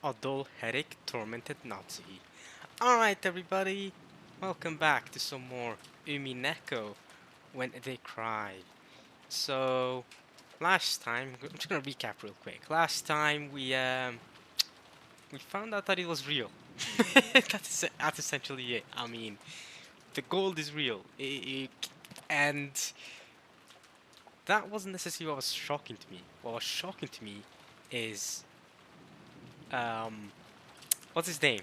a dull headache tormented Nazi. Alright everybody, welcome back to some more Umineko When They Cry. So, last time, I'm just gonna recap real quick. Last time we found out that it was real. That's essentially it. I mean, the gold is real. And that wasn't necessarily what was shocking to me. What was shocking to me is, um, what's his name?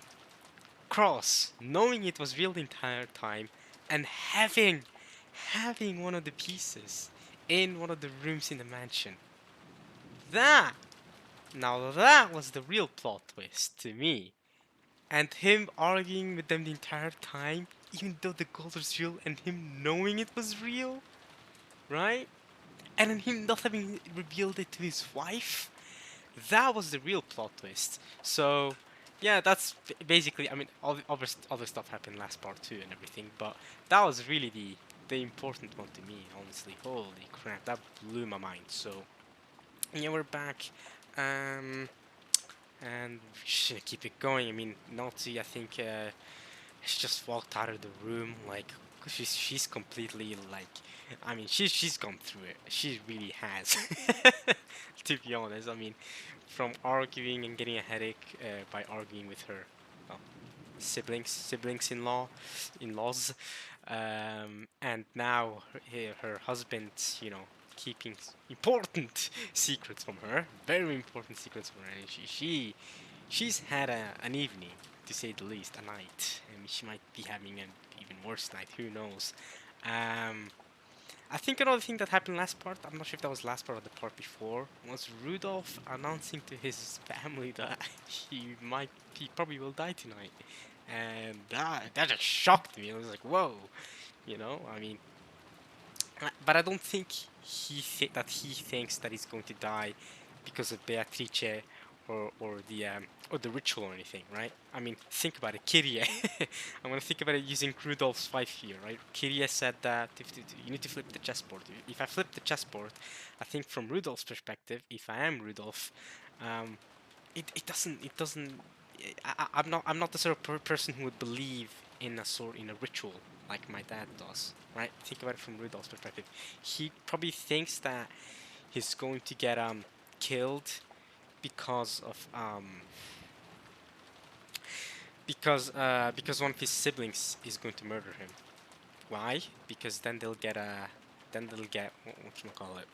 Cross, knowing it was real the entire time and having one of the pieces in one of the rooms in the mansion. That Now that was the real plot twist to me. And him arguing with them the entire time, even though the gold was real, and him knowing it was real, right? And then him not having revealed it to his wife. That was the real plot twist. So, yeah, that's basically. I mean, all the other stuff happened last part too and everything, but that was really the important one to me. Honestly, holy crap, that blew my mind. So, yeah, we're back, and we should keep it going. I mean, Nazi, I think, she just walked out of the room like. She's completely like, I mean, she's gone through it. She really has, to be honest. I mean, from arguing and getting a headache by arguing with her well, in laws, and now her husband, keeping important secrets from her, very important secrets from her, and she's had an evening, to say the least, a night, and she might be having an even worse night. Who knows? Um, I think another thing that happened last part, I'm not sure if that was last part or the part before, was Rudolph announcing to his family that he probably will die tonight. And that just shocked me. I was like, whoa, I mean, but I don't think that he thinks that he's going to die because of Beatrice or the ritual or anything, right? I mean, think about it, Kyrie. I'm gonna think about it using Rudolph's wife here, right? Kyrie said that you need to flip the chessboard. If I flip the chessboard, I think from Rudolph's perspective, if I am Rudolph, um, it doesn't. I'm not the sort of person who would believe in a ritual like my dad does, right? Think about it from Rudolph's perspective. He probably thinks that he's going to get killed because of because one of his siblings is going to murder him. Why? Because then they'll get what you call it.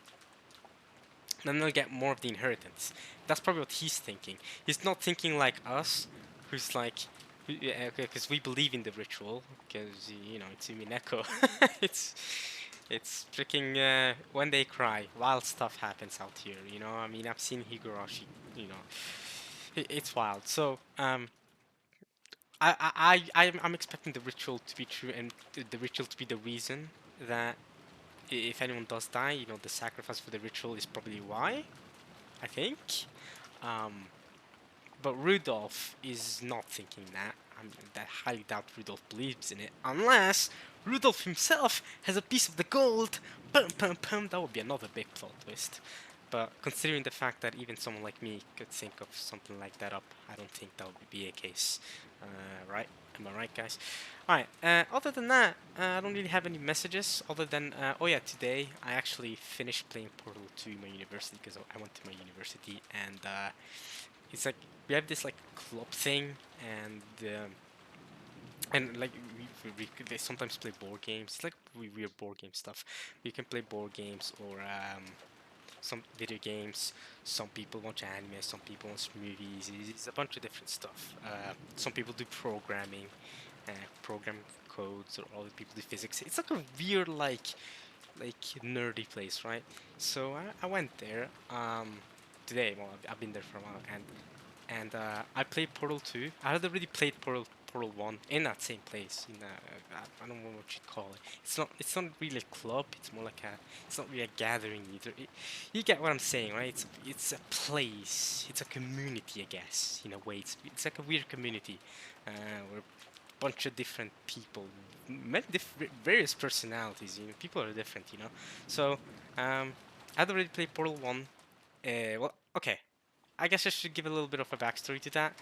Then they'll get more of the inheritance. That's probably what he's thinking. He's not thinking like us, who's like, because we believe in the ritual, because it's Umineko. it's it's freaking when they cry, wild stuff happens out here. I mean, I've seen Higurashi. You know, it's wild. So I'm expecting the ritual to be true and the ritual to be the reason that if anyone does die, the sacrifice for the ritual is probably why. I think. Um, but Rudolph is not thinking that. I highly doubt Rudolph believes in it, unless Rudolph himself has a piece of the gold. Pum pum pum. That would be another big plot twist. But considering the fact that even someone like me could think of something like that up, I don't think that would be a case. Right? Am I right, guys? Alright, other than that, I don't really have any messages other than, oh yeah, today I actually finished playing Portal 2 in my university because I went to my university and it's like we have this like club thing and like they sometimes play board games. It's like weird board game stuff. You can play board games or some video games. Some people watch anime. Some people watch movies. It's a bunch of different stuff. Some people do programming, program codes, or other people do physics. It's like a weird like nerdy place, right? So I went there today. Well, I've been there for a while, and I played Portal 2. I had already played Portal 1 in that same place. I don't know what you'd call it. It's not really a club. It's more like it's not really a gathering either. You get what I'm saying, right? It's a place. It's a community, I guess. In a way, it's like a weird community, where a bunch of different people, various personalities. People are different. So I had already played Portal 1. Well, okay. I guess I should give a little bit of a backstory to that.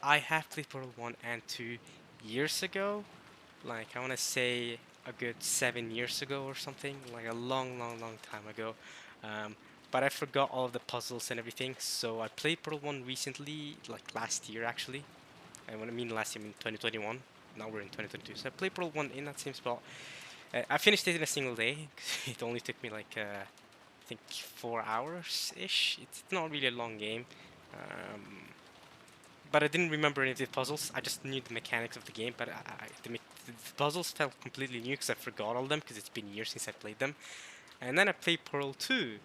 I have played Portal 1 and 2 years ago. Like, I want to say a good 7 years ago or something. Like, a long, long, long time ago. Um, but I forgot all of the puzzles and everything. So I played Portal 1 recently, like last year actually. And when I mean last year, I mean 2021. Now we're in 2022. So I played Portal 1 in that same spot. I finished it in a single day. It only took me like, I think 4 hours-ish. It's not really a long game. Um, but I didn't remember any of the puzzles. I just knew the mechanics of the game, but the puzzles felt completely new because I forgot all of them because it's been years since I played them. And then I played Portal 2,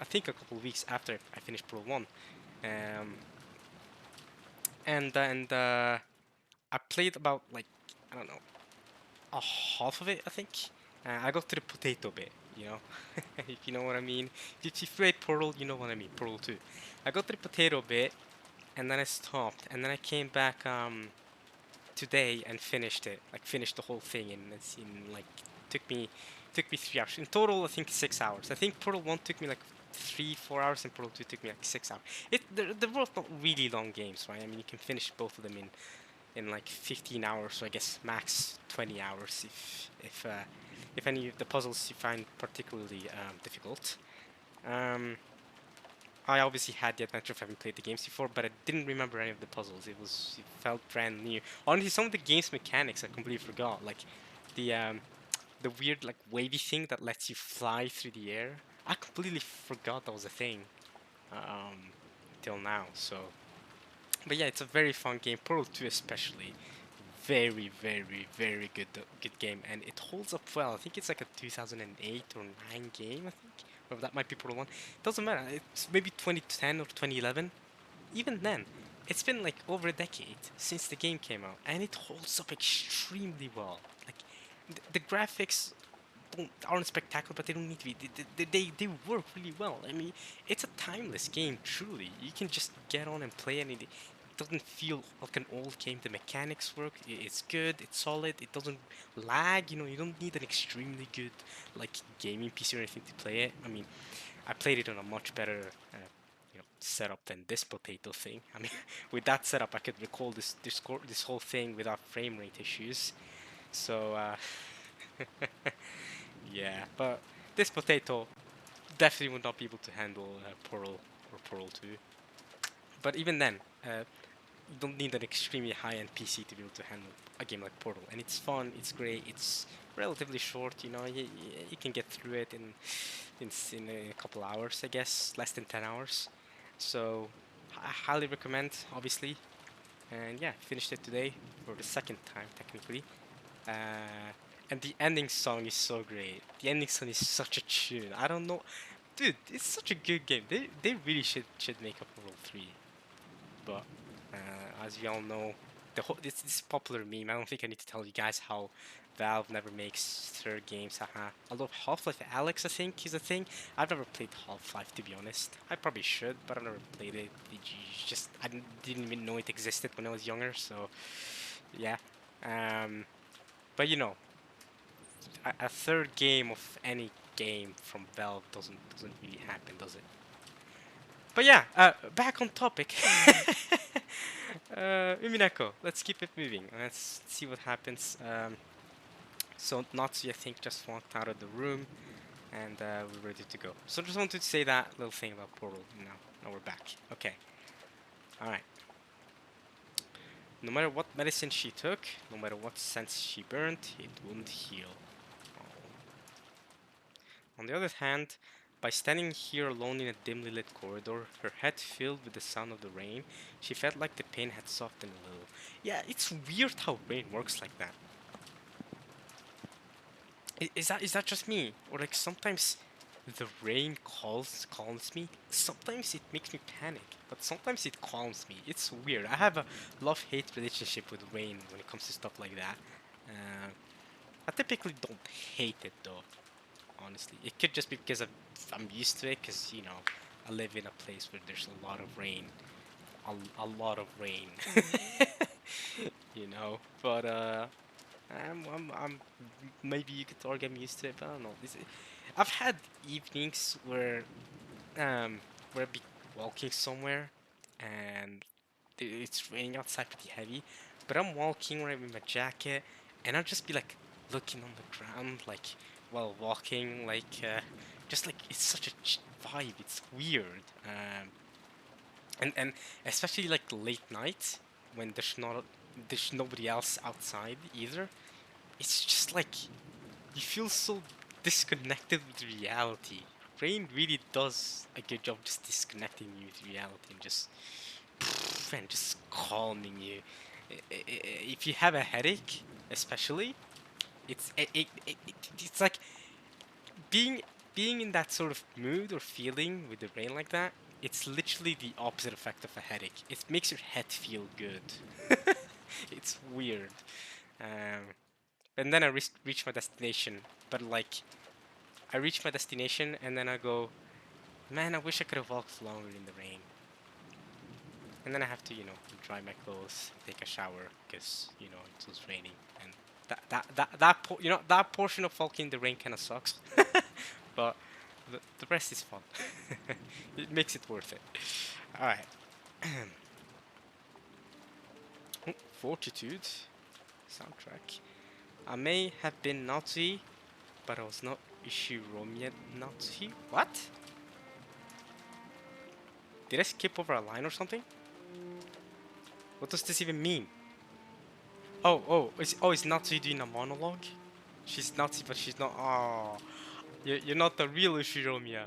I think a couple of weeks after I finished Portal 1. Um, and I played about, like, I don't know, a half of it, I think. I got to the potato bit, you know, if you know what I mean. If you played Portal, you know what I mean, Portal 2. I got to the potato bit, and then I stopped, and then I came back today and finished it, like finished the whole thing, and it's in like took me 3 hours in total. I think 6 hours. I think Portal 1 took me like 3-4 hours, and Portal 2 took me like 6 hours. They're both not really long games, right? I mean, you can finish both of them in like 15 hours, so I guess max 20 hours if any of the puzzles you find particularly difficult. Um, I obviously had the adventure of having played the games before, but I didn't remember any of the puzzles. It felt brand new. Honestly, some of the game's mechanics I completely forgot, like the um, the weird like wavy thing that lets you fly through the air. I completely forgot that was a thing um, till now. So, but yeah, it's a very fun game. Portal 2 especially, very, very, very good game, and it holds up well. I think it's like a 2008 or 9 game, I think, or that might be Portal 1. Doesn't matter. It's maybe 2010 or 2011. Even then, it's been like over a decade since the game came out, and it holds up extremely well. Like the graphics aren't spectacular, but they don't need to be. They work really well. I mean, it's a timeless game. Truly, you can just get on and play, and it doesn't feel like an old game. The mechanics work. It's good. It's solid. It doesn't lag. You know, you don't need an extremely good like gaming PC or anything to play it. I mean, I played it on a much better setup than this potato thing. I mean, with that setup, I could recall this whole thing without frame rate issues. So yeah, but this potato definitely would not be able to handle Portal or Portal 2. But even then, you don't need an extremely high-end PC to be able to handle a game like Portal. And it's fun, it's great, it's relatively short. You know, you can get through it in a couple hours, I guess, less than 10 hours. So I highly recommend, obviously. And yeah, finished it today for the second time, technically. And the ending song is so great. The ending song is such a tune. I don't know, dude. It's such a good game. They really should make a Portal 3. But as we all know, this popular meme. I don't think I need to tell you guys how Valve never makes third games. Haha. Although Half-Life Alex, I think, is a thing. I've never played Half-Life, to be honest. I probably should, but I've never played it. I didn't even know it existed when I was younger. So yeah. But you know, a third game of any game from Valve doesn't really happen, does it? But yeah, back on topic. Umineko, let's keep it moving. Let's see what happens. So Natsu, I think, just walked out of the room, and we're ready to go. So just wanted to say that little thing about Portal. Now we're back. Okay. All right. No matter what medicine she took, no matter what sense she burnt, it wouldn't heal. On the other hand, by standing here alone in a dimly lit corridor, her head filled with the sound of the rain, she felt like the pain had softened a little. Yeah, it's weird how rain works like that. Is that just me? Or like sometimes the rain calms me. Sometimes it makes me panic, but sometimes it calms me. It's weird. I have a love-hate relationship with rain when it comes to stuff like that. I typically don't hate it though. Honestly, it could just be because I'm used to it. Because I live in a place where there's a lot of rain, a lot of rain. But I'm maybe you could argue I'm used to it, but I don't know. I've had evenings where um where be walking somewhere and it's raining outside pretty heavy, but I'm walking right with my jacket, and I'll just be like looking on the ground, like while walking, like just like it's such a vibe. It's weird, and especially like late night when there's nobody else outside either. It's just like you feel so disconnected with reality. Rain really does a good job just disconnecting you with reality and just calming you. If you have a headache, especially, it's like being being in that sort of mood or feeling with the rain like that. It's literally the opposite effect of a headache. It makes your head feel good. It's weird. Um, and then I reach my destination, but like I reach my destination and then I go, man, I wish I could have walked longer in the rain. And then I have to, dry my clothes, take a shower, because, it was raining. And that portion of walking in the rain kind of sucks. But the rest is fun. It makes it worth it. Alright. Fortitude. Soundtrack. I may have been Nazi, but I was not Ishiromiya Nazi. What? Did I skip over a line or something? What does this even mean? Is Nazi doing a monologue? She's Nazi, but she's not. Oh, you're not the real Ushiromiya.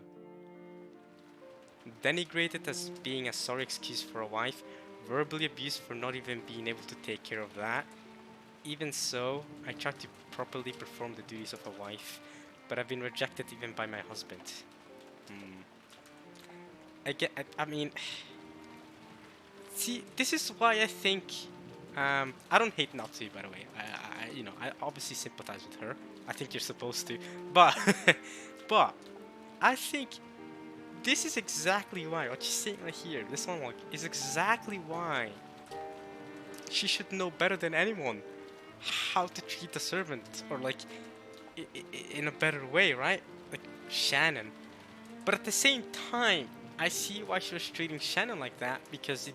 Denigrated as being a sorry excuse for a wife, verbally abused for not even being able to take care of that. Even so, I tried to properly perform the duties of a wife, but I've been rejected even by my husband. I mean, see, this is why I think. I don't hate Nazi, by the way. I obviously sympathize with her. I think you're supposed to, but, but I think this is exactly why what she's saying right here. This monologue is exactly why she should know better than anyone how to treat a servant, or like in a better way, right? Like Shannon. But at the same time, I see why she was treating Shannon like that, because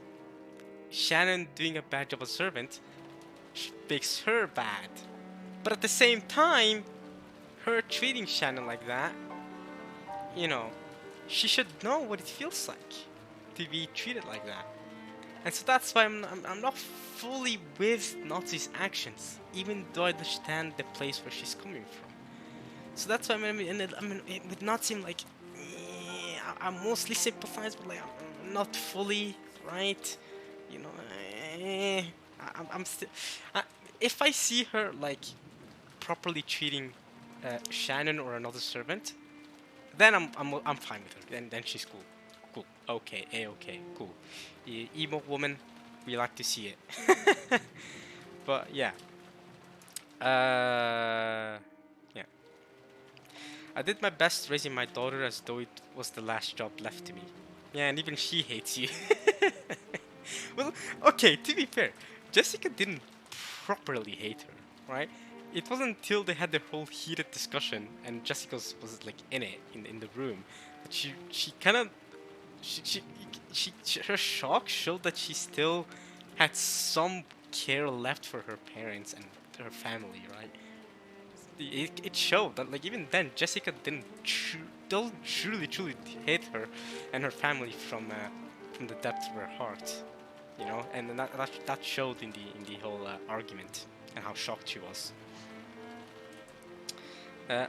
Shannon doing a bad job as a servant makes her bad. But at the same time, her treating Shannon like that, she should know what it feels like to be treated like that. And so that's why I'm not fully with Nazi's actions, even though I understand the place where she's coming from. So that's why with Nazi, I'm like, I mostly sympathize, but like, I'm not fully, right? You know, I'm still. If I see her like properly treating Shannon or another servant, then I'm fine with her. Then she's cool. Cool. Okay. Okay. Cool. Emo woman, we like to see it. But yeah. Yeah. I did my best raising my daughter as though it was the last job left to me. Yeah, and even she hates you. Well, okay, to be fair, Jessica didn't properly hate her, right? It wasn't until they had their whole heated discussion and Jessica was like in it, in the room, that she kind of her shock showed that she still had some care left for her parents and her family, right? It showed that like even then Jessica don't truly hate her and her family from the depths of her heart, and then that showed in the whole argument and how shocked she was.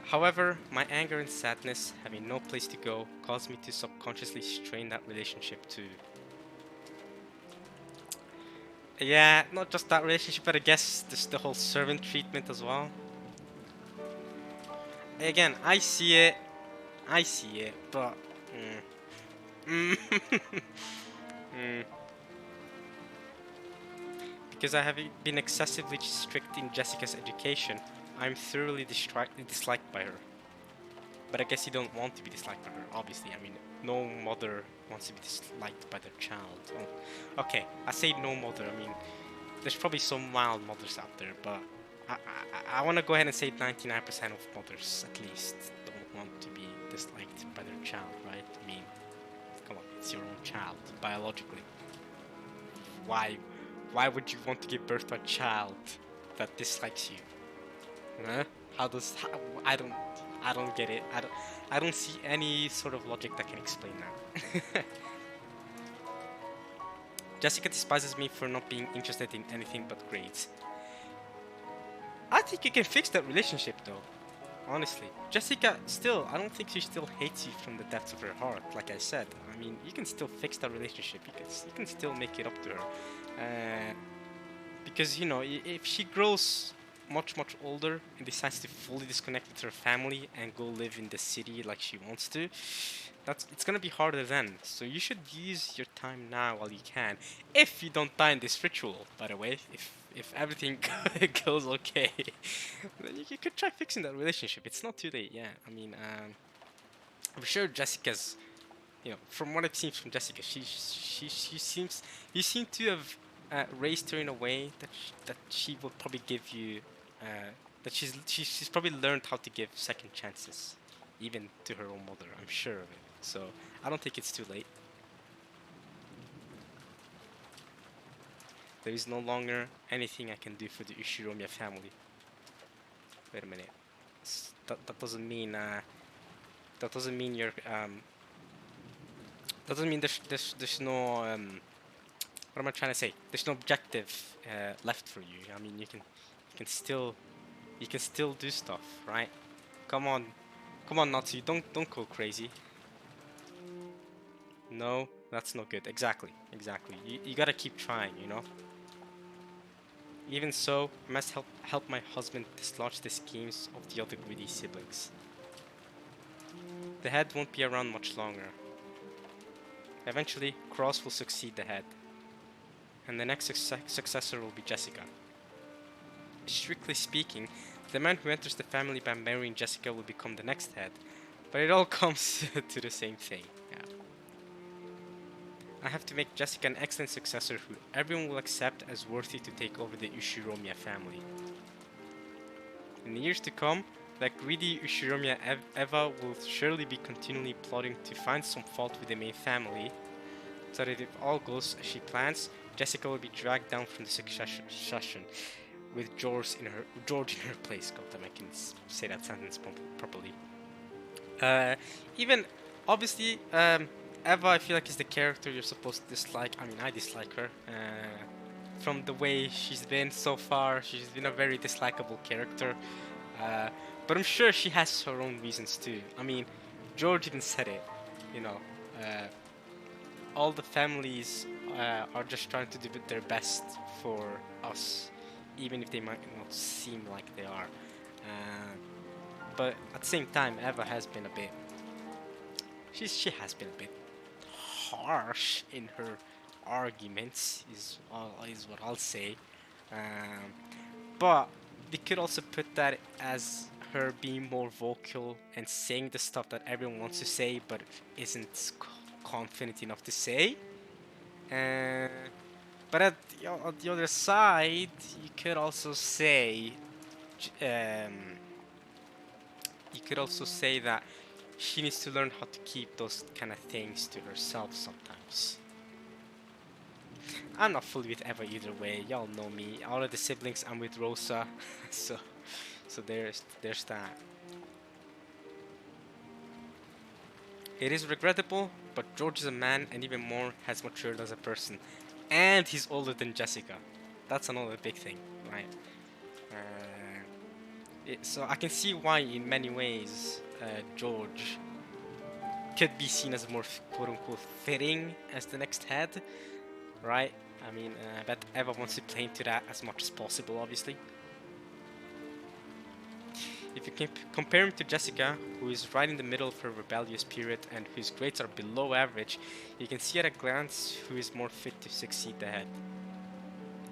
However, my anger and sadness, having no place to go, caused me to subconsciously strain that relationship too. Yeah, not just that relationship, but I guess just the whole servant treatment as well. Again, I see it, but because I have been excessively strict in Jessica's education, I'm thoroughly disliked by her. But I guess you don't want to be disliked by her, obviously. I mean, no mother wants to be disliked by their child. Oh, okay, I say no mother, I mean, there's probably some mild mothers out there, but I want to go ahead and say 99% of mothers, at least, don't want to be disliked by their child, right? I mean, come on, it's your own child biologically. Why why would you want to give birth to a child that dislikes you? Huh? How does how, I don't get it. I don't see any sort of logic that can explain that. Jessica despises me for not being interested in anything but grades. I think you can fix that relationship though. Honestly, Jessica still, I don't think she still hates you from the depths of her heart. Like I said, I mean, you can still fix that relationship. You can still make it up to her, because you know, if she grows much older and decides to fully disconnect with her family and go live in the city like she wants to, it's gonna be harder then. So you should use your time now while you can. If you don't die in this ritual, by the way, if everything goes okay, then you could try fixing that relationship. It's not too late. Yeah, I mean, I'm sure Jessica's, you know, from what I've seen from Jessica, she seems, you seem to have raised her in a way that she will probably give you, that she's probably learned how to give second chances, even to her own mother. I'm sure of it. So I don't think it's too late. There is no longer anything I can do for the Ushiromiya family. Wait a minute. That doesn't mean that doesn't mean you're that doesn't mean there's no what am I trying to say? There's no objective left for you. I mean, you can still do stuff, right? Come on, come on, Natsu, don't go crazy. No, that's not good. Exactly, exactly. You gotta keep trying, you know. Even so, I must help my husband dislodge the schemes of the other greedy siblings. The head won't be around much longer. Eventually, Cross will succeed the head, and the next successor will be Jessica. Strictly speaking, the man who enters the family by marrying Jessica will become the next head, but it all comes to the same thing. Yeah. I have to make Jessica an excellent successor who everyone will accept as worthy to take over the Ushiromiya family. In the years to come, that greedy Ushiromiya Eva will surely be continually plotting to find some fault with the main family, so that if all goes as she plans, Jessica will be dragged down from the succession, with George in her place. God damn, I can say that sentence properly. Even obviously, Eva, I feel like is the character you're supposed to dislike. I mean, I dislike her. From the way she's been so far, she's been a very dislikable character. But I'm sure she has her own reasons too. I mean, George even said it. You know, all the families are just trying to do their best for us, even if they might not seem like they are. But at the same time, Eva has been a bit. She has been a bit harsh in her arguments. Is what I'll say. But they could also put that as her being more vocal and saying the stuff that everyone wants to say, but isn't confident enough to say. But at the other side, you could also say, that she needs to learn how to keep those kind of things to herself sometimes. I'm not fully with Eva either way. Y'all know me. All of the siblings, I'm with Rosa. so there's that. It is regrettable, but George is a man and even more has matured as a person. And he's older than Jessica. That's another big thing, right? So I can see why in many ways George could be seen as more quote-unquote fitting as the next head, right? I mean, I bet Eva wants to play into that as much as possible, obviously. If you can compare him to Jessica, who is right in the middle of her rebellious period and whose grades are below average, you can see at a glance who is more fit to succeed the head.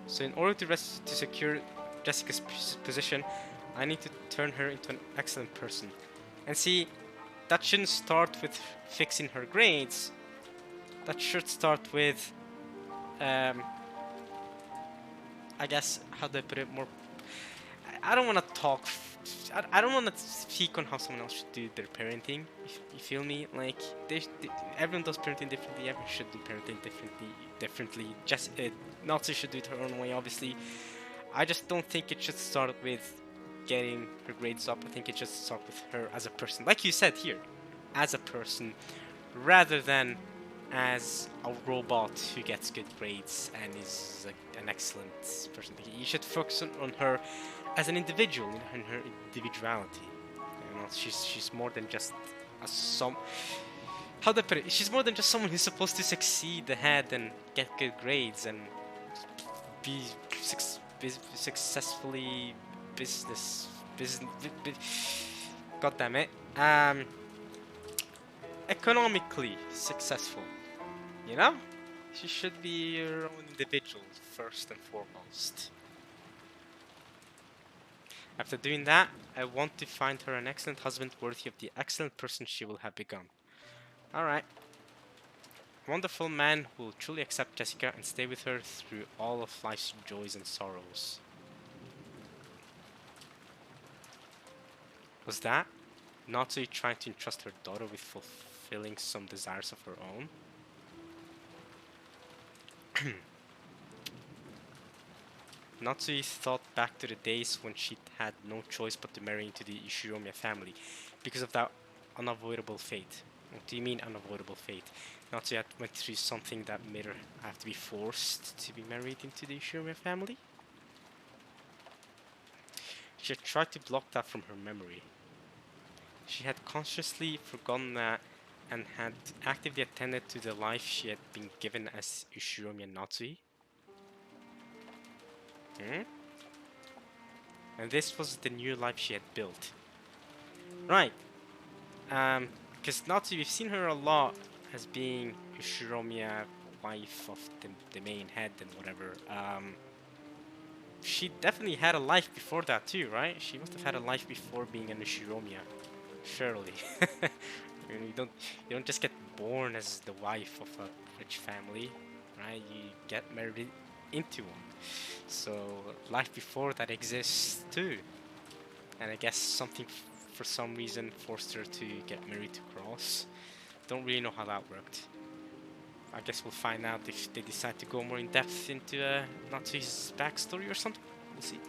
So in order to secure Jessica's position, I need to turn her into an excellent person. And see, that shouldn't start with fixing her grades. That should start with, I guess, how do I put it more... I don't want to talk I don't want to speak on how someone else should do their parenting. If you feel me, like everyone does parenting differently. Everyone should do parenting differently. Just Nazi should do it her own way, obviously. I just don't think it should start with getting her grades up. I think it should start with her as a person, like you said here, as a person, rather than as a robot who gets good grades and is an excellent person. You should focus on her as an individual, in her individuality. You know, she's more than just a how do I put it? She's more than just someone who's supposed to succeed ahead and get good grades and be successfully business. God damn it. Economically successful. You know? She should be her own individual first and foremost. After doing that, I want to find her an excellent husband worthy of the excellent person she will have become. Alright. Wonderful man who will truly accept Jessica and stay with her through all of life's joys and sorrows. Was that Natsu trying to entrust her daughter with fulfilling some desires of her own? Natsu thought back to the days when she had no choice but to marry into the Ishiromiya family because of that unavoidable fate. What do you mean unavoidable fate? Natsu had went through something that made her have to be forced to be married into the Ishiromiya family? She had tried to block that from her memory. She had consciously forgotten that and had actively attended to the life she had been given as Ishiromiya Natsui. And this was the new life she had built. Right. Because Natsu, we've seen her a lot as being Ishiromiya, wife of the main head and whatever. She definitely had a life before that too, right? She must have had a life before being an Ishiromiya. Surely. You don't just get born as the wife of a rich family, right? You get married into one. So life before that exists too. And I guess something for some reason forced her to get married to Cross. Don't really know how that worked. I guess we'll find out if they decide to go more in depth into Natsu's backstory or something. We'll see.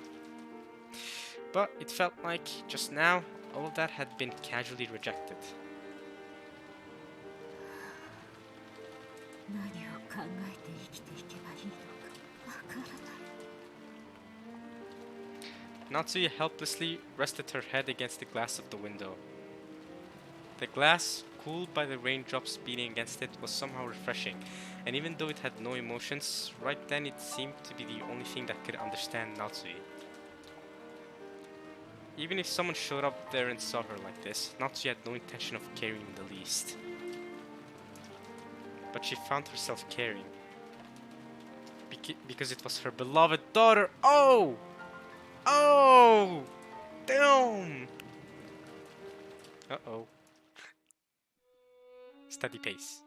But it felt like just now all of that had been casually rejected. Natsuya helplessly rested her head against the glass of the window. The glass, cooled by the raindrops beating against it, was somehow refreshing, and even though it had no emotions, right then it seemed to be the only thing that could understand Natsuya. Even if someone showed up there and saw her like this, Natsuya had no intention of caring in the least. But she found herself caring. Because it was her beloved daughter. Oh! Oh! Damn! Uh-oh. Steady pace.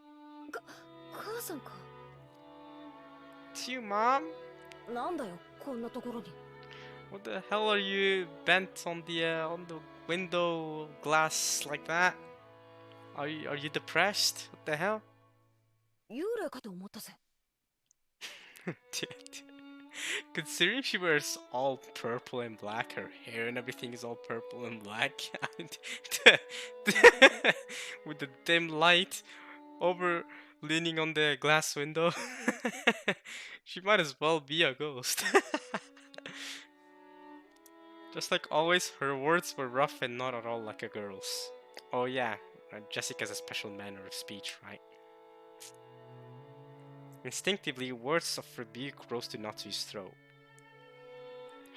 It's you, Mom? What the hell are you bent on the window glass like that? Are you depressed? What the hell? Considering she wears all purple and black, her hair and everything is all purple and black, with the dim light over leaning on the glass window, she might as well be a ghost. Just like always, her words were rough and not at all like a girl's. Oh yeah, Jessica's a special manner of speech, right? Instinctively, words of rebuke rose to Natsu's throat.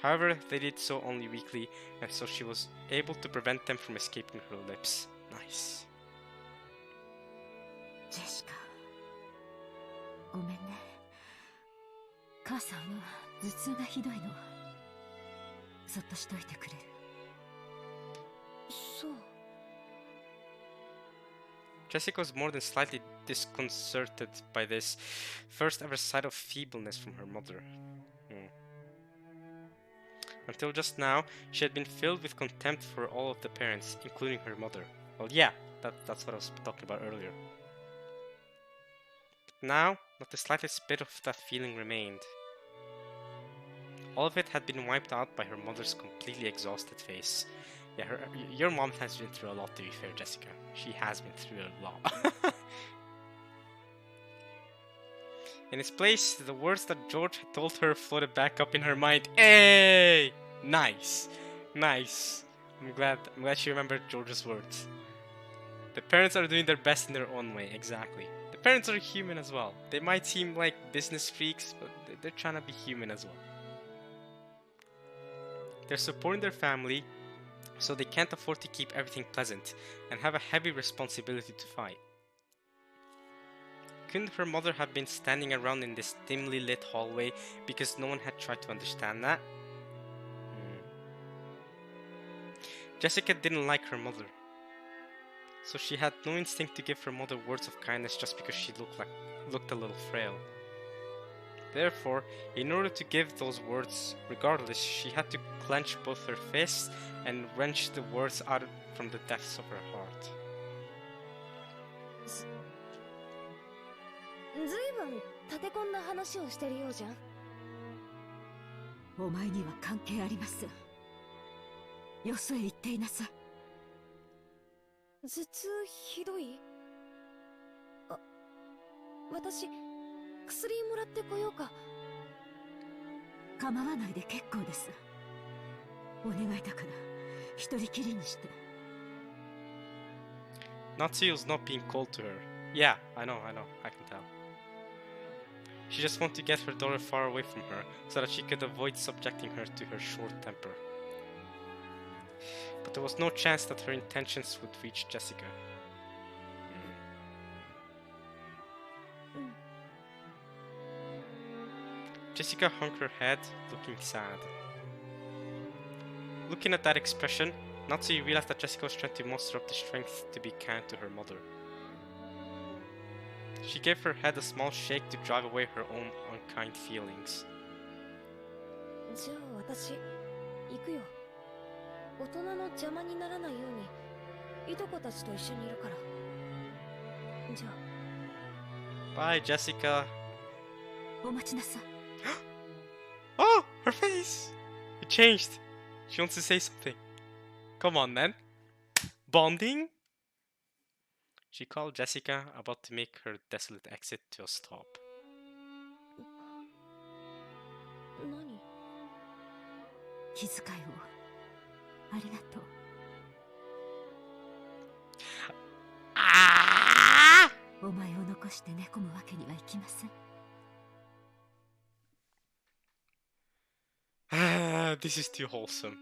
However, they did so only weakly, and so she was able to prevent them from escaping her lips. Nice. Jessica. Jessica was more than slightly disconcerted by this first ever sight of feebleness from her mother. Until just now, she had been filled with contempt for all of the parents, including her mother. Well, yeah, that's what I was talking about earlier. But now, not the slightest bit of that feeling remained. All of it had been wiped out by her mother's completely exhausted face. Yeah, your mom has been through a lot, to be fair, Jessica. She has been through a lot. In its place, the words that George had told her floated back up in her mind. Hey! Nice. Nice. I'm glad she remembered George's words. The parents are doing their best in their own way, exactly. The parents are human as well. They might seem like business freaks, but they're trying to be human as well. They're supporting their family, so they can't afford to keep everything pleasant, and have a heavy responsibility to fight. Couldn't her mother have been standing around in this dimly lit hallway because no one had tried to understand that? Jessica didn't like her mother, so she had no instinct to give her mother words of kindness just because she looked a little frail. Therefore, in order to give those words, regardless, she had to clench both her fists and wrench the words out from the depths of her heart. ずいぶん立て込んだ話をしてるようじゃん。お前には関係あります。よそへ行っていなさい。頭痛ひどい？あ、私薬もらってこようか。構わないで結構です。お願いだから一人きりにして。Natsuki was not being cold to her. Yeah, I know, I can tell. She just wanted to get her daughter far away from her, so that she could avoid subjecting her to her short temper. But there was no chance that her intentions would reach Jessica. Jessica hung her head, looking sad. Looking at that expression, Natsuki realized that Jessica was trying to muster up the strength to be kind to her mother. She gave her head a small shake to drive away her own unkind feelings. じゃあ私行くよ。大人の邪魔にならないようにいとこたちと一緒にいるから。じゃあ。Bye, Jessica. お待ちなさい。Oh, her face! It changed. She wants to say something. Come on, then. Bonding? She called Jessica, about to make her desolate exit to a stop. 何？気遣いをありがとう。お前を残して寝込むわけにはいきません。This is too wholesome.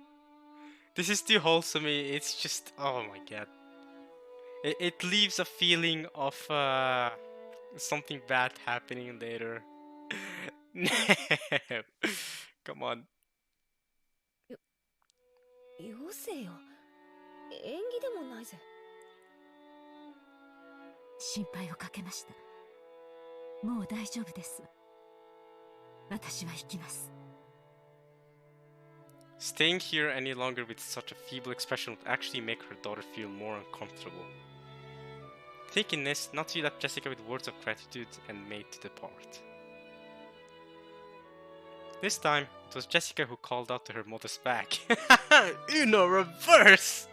This is too wholesome. It's just, oh my god. It leaves a feeling of something bad happening later. No. Come on. よせよ。演技でもないぜ。心配をかけました。もう大丈夫です。私は行きます。Staying here any longer with such a feeble expression would actually make her daughter feel more uncomfortable. Thinking this, Natsuki left Jessica with words of gratitude and made to depart. This time, it was Jessica who called out to her mother's back. Uno reverse!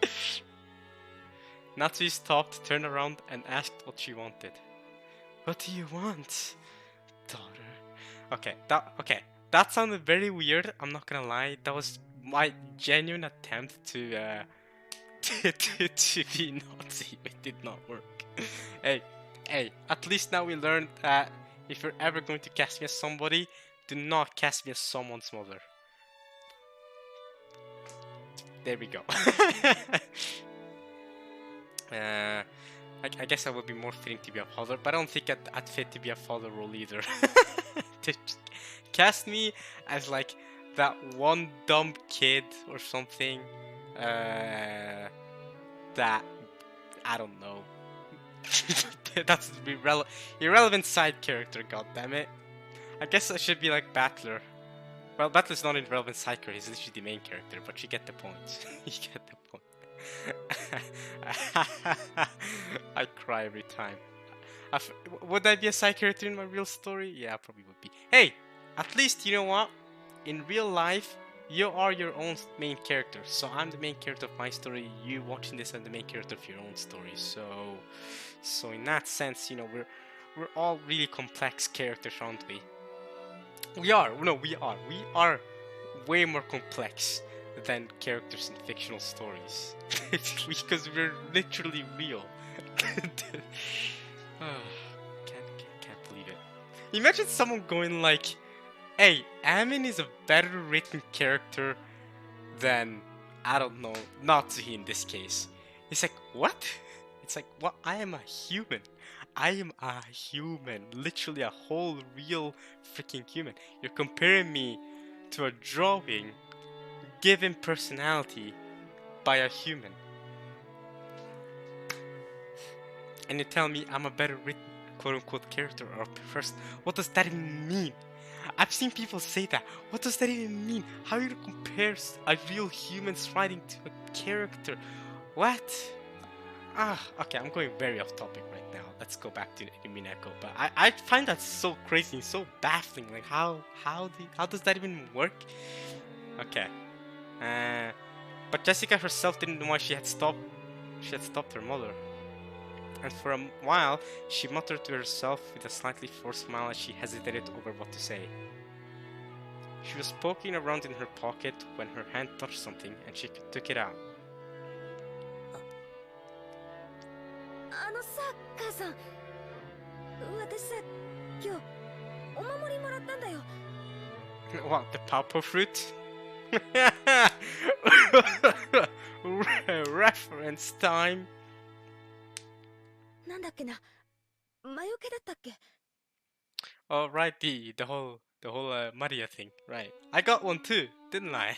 Natsuki stopped, turned around, and asked what she wanted. What do you want, daughter? Okay, that sounded very weird, I'm not gonna lie. That was my genuine attempt to be naughty. It did not work. Hey, at least now we learned that if you're ever going to cast me as somebody, do not cast me as someone's mother. There we go. I guess I would be more fitting to be a father, but I don't think I'd fit to be a father role either. To cast me as like that one dumb kid or something that I don't know. That's the irrelevant side character, goddammit. I guess I should be like Battler. Well, Battle is not an irrelevant side character, he's literally the main character, but you get the point. You get the point. I cry every time. Would I be a side character in my real story? Yeah, I probably would be. Hey, at least you know what? In real life, you are your own main character. So I'm the main character of my story. You watching this, I'm the main character of your own story. So in that sense, you know, we're all really complex characters, aren't we? We are. No, we are. We are way more complex than characters in fictional stories because we're literally real. Can't believe it. Imagine someone going like, "Hey, Amin is a better written character than, I don't know, Natsuhi in this case." It's like, what? It's like, what? I am a human. I am a human. Literally a whole real freaking human. You're comparing me to a drawing given personality by a human. And you tell me I'm a better written quote-unquote character or person. What does that even mean? I've seen people say that. What does that even mean? How do you compare a real human's writing to a character? What? Okay, I'm going very off topic right now. Let's go back to Umineko. But I find that so crazy and so baffling. Like how does that even work? Okay. But Jessica herself didn't know why she had stopped her mother. And for a while, she muttered to herself with a slightly forced smile as she hesitated over what to say. She was poking around in her pocket when her hand touched something and she took it out. さ、母さん。私さ、今日お守りもらったんだよ。What, the pawpaw fruit? Reference time. なんだっけな。魔除けだったっけ。 Oh, right, the whole Maria thing, right? I got one too, didn't I?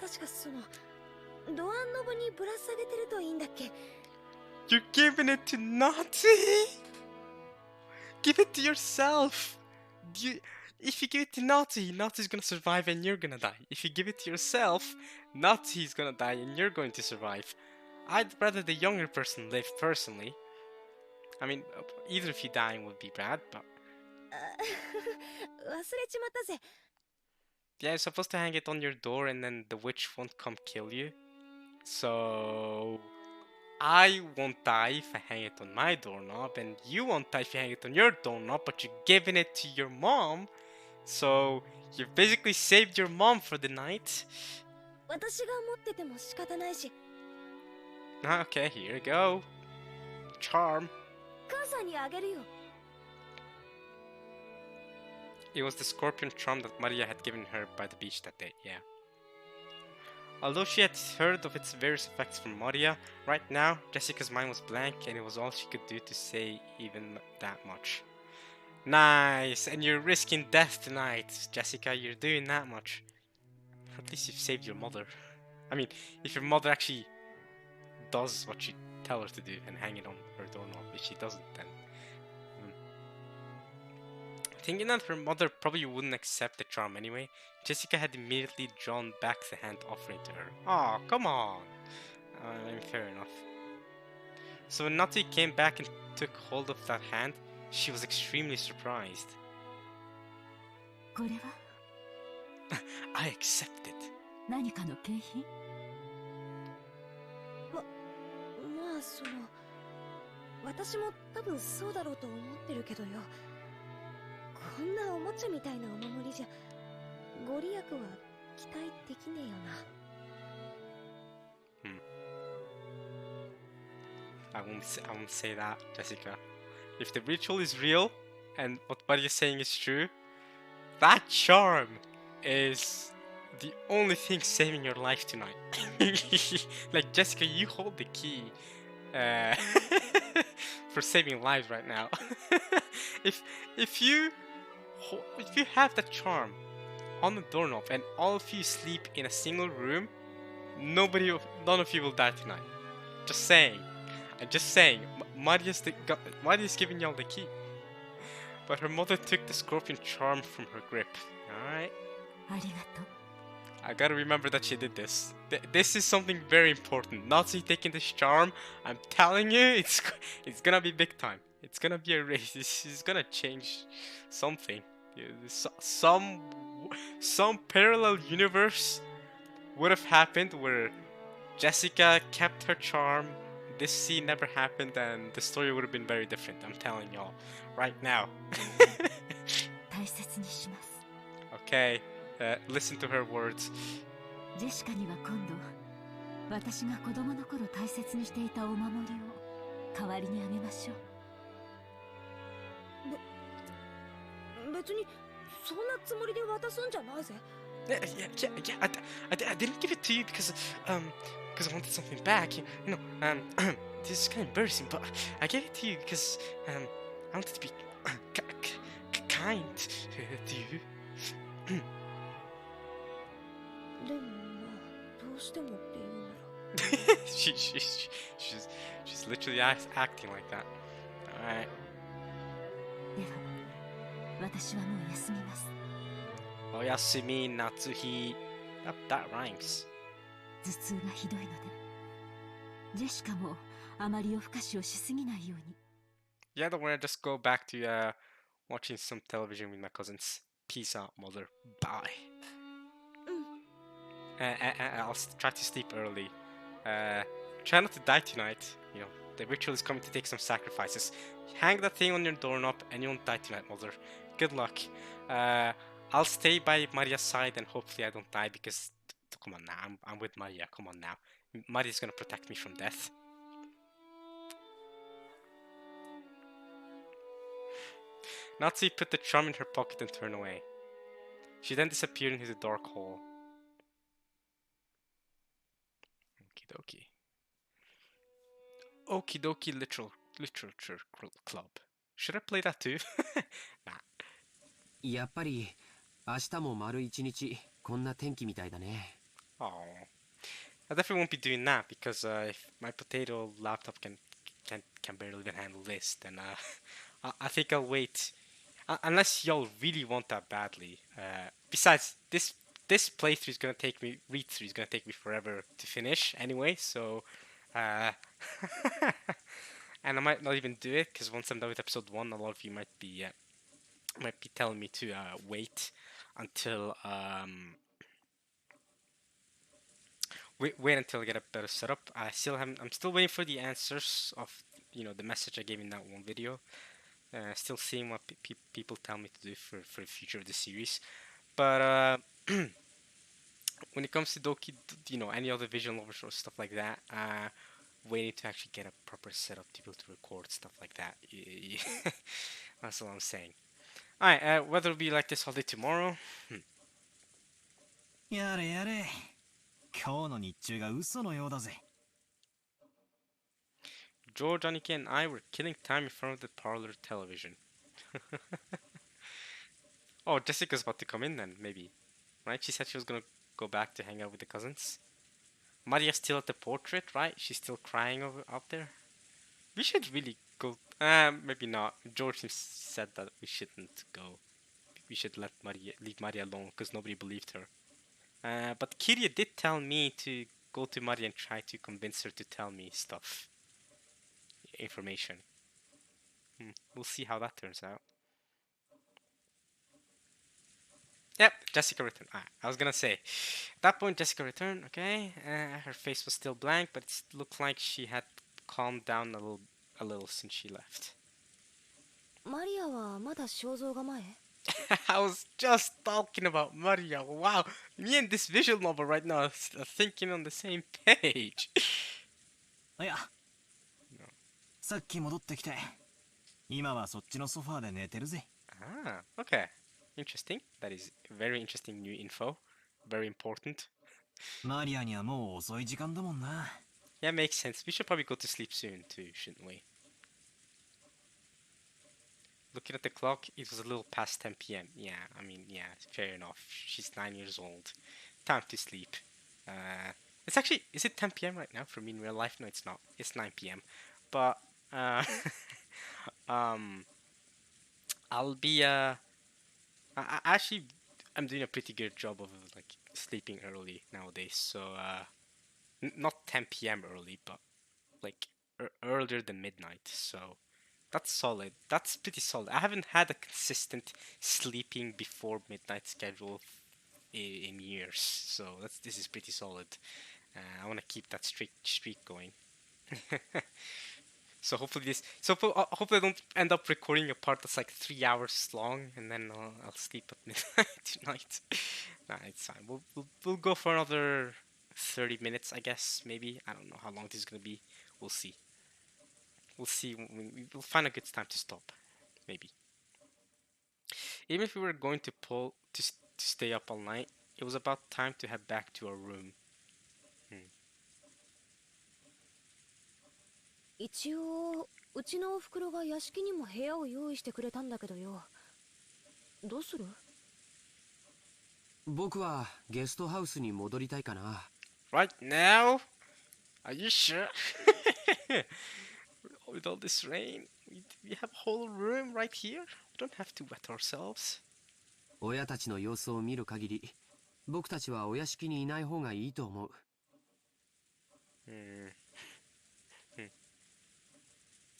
確かそのドアノブにぶら下げてるといいんだっけ。 You're giving it to Nazi? Give it to yourself. If you give it to Nazi, Nazi's gonna survive and you're gonna die. If you give it to yourself, Nazi's gonna die and you're going to survive. I'd rather the younger person live personally. I mean, either of you dying would be bad, but... 忘れちまったぜ。 Yeah, you're supposed to hang it on your door and then the witch won't come kill you. So... I won't die if I hang it on my doorknob, and you won't die if you hang it on your doorknob, but you're giving it to your mom. So, you've basically saved your mom for the night. 私が持ってても仕方ないし。 Okay, here you go. Charm. 母さんにあげるよ。 It was the scorpion charm that Maria had given her by the beach that day, yeah. Although she had heard of its various effects from Maria, right now, Jessica's mind was blank and it was all she could do to say even that much. Nice! And you're risking death tonight, Jessica, you're doing that much. At least you've saved your mother. I mean, if your mother actually does what you tell her to do and hang it on her doorknob, if she doesn't, then... Thinking that her mother probably wouldn't accept the charm anyway, Jessica had immediately drawn back the hand offering to her. Oh, come on! Fair enough. So when Natty came back and took hold of that hand, she was extremely surprised. これは I accept it. 何かの景品？まあその私も多分そうだろうと思ってるけどよ。こんなおもちゃみたいなお守りじゃご利益は期待できねえよな。I won't say that, Jessica. If the ritual is real and what Buddy is saying is true, that charm is the only thing saving your life tonight. Like, Jessica, you hold the key for saving lives right now. if you have that charm on the doorknob and all of you sleep in a single room, none of you will die tonight. Just saying. I'm just saying. Maria's giving y'all the key. But her mother took the scorpion charm from her grip. Alright. ありがとう。 I gotta remember that she did this. This is something very important. Nazi taking this charm, I'm telling you, it's gonna be big time. It's gonna be a race. This is gonna change something. Yeah, some parallel universe would have happened where Jessica kept her charm. This scene never happened, and the story would have been very different. I'm telling y'all right now. 大切にします。 Okay, listen to her words. ジェシカには今度私が子供の頃大切にしていたお守りを代わりにあげましょう。別にそんなつもりで渡すんじゃないぜ。Yeah. I didn't give it to you because I wanted something back. This is kind of embarrassing, but I gave it to you because I wanted to be kind to you. でもまあどうしてもって言うなら。she's literally acting like that. Alright. では私はもう休みます。 Oyasumi Natsuhi. That rhymes. 頭痛がひどいのでジェシカもあまり夜更かしをしすぎないように。 Yeah, don't worry, just go back to watching some television with my cousins. Peace out, mother. Bye. I'll try to sleep early. Try not to die tonight. The ritual is coming to take some sacrifices. Hang that thing on your doorknob and you won't die tonight, mother. Good luck. I'll stay by Maria's side and hopefully I don't die because... Come on now, I'm with Maria. Come on now. Maria's gonna protect me from death. Natsu put the charm in her pocket and turned away. She then disappeared into the dark hall. Okie dokie. Okie dokie literature club. Should I play that too? Nah. やっぱり明日も丸一日こんな天気みたいだね。 Oh, I definitely won't be doing that because if my potato laptop can barely even handle this, then I think I'll wait. Unless y'all really want that badly. Besides, this playthrough is gonna take me read-through is gonna take me forever to finish anyway. So, and I might not even do it because once I'm done with episode 1, a lot of you might be telling me to wait until wait until I get a better setup. I'm still waiting for the answers of the message I gave in that one video. Still seeing what people tell me to do for the future of the series. But when it comes to Doki, any other visual novels or stuff like that, waiting to actually get a proper setup to be able to record stuff like that. That's all I'm saying. Alright, whether it'll be like this all day tomorrow. やれやれ。今日の日中が嘘のようだぜ。 George, Aniki, and I were killing time in front of the parlor television. Oh, Jessica's about to come in then, maybe. Right? She said she was gonna go back to hang out with the cousins. Maria's still at the portrait, right? She's still crying out there. We should really go. Maybe not. George said that we shouldn't go. We should leave Maria alone because nobody believed her. But Kiria did tell me to go to Maria and try to convince her to tell me stuff. Information. We'll see how that turns out. Yep, Jessica returned. I was gonna say, at that point Jessica returned, okay. Her face was still blank, but it looked like she had calmed down a little since she left. マリアはまだ肖像画前？ I was just talking about Maria. Wow, me and this visual novel right now are thinking on the same page. いや、さっき戻ってきて、今はそっちのソファーで寝てるぜ。Ah, okay. Interesting. That is very interesting new info. Very important. マリアにはもう遅い時間だもんな。Yeah, makes sense. We should probably go to sleep soon too, shouldn't we? Looking at the clock, it was a little past 10 p.m. Yeah, I mean, yeah, fair enough. She's 9 years old. Time to sleep. It's actually, is it 10 p.m. right now for me in real life? No, it's not. It's 9 p.m. But, I'll be actually I'm doing a pretty good job of like sleeping early nowadays. So not 10 p.m. early, but like earlier than midnight. So that's solid. That's pretty solid. I haven't had a consistent sleeping before midnight schedule in years. So this is pretty solid. I want to keep that streak going. So hopefully I don't end up recording a part that's like 3 hours long, and then I'll sleep at midnight tonight. Nah, it's fine. We'll go for another 30 minutes, I guess. Maybe I don't know how long this is gonna be. We'll see. We'll see. We'll find a good time to stop. Maybe. Even if we were going to to stay up all night, it was about time to head back to our room. 一応うちのおふくろが屋敷にも部屋を用意してくれたんだけどよ。どうする？僕はゲストハウスに戻りたいかな。Right now? Are you sure? With all this rain, we have a whole room right here. We don't have to wet ourselves. 親たちの様子を見る限り、僕たちはお屋敷にいない方がいいと思う。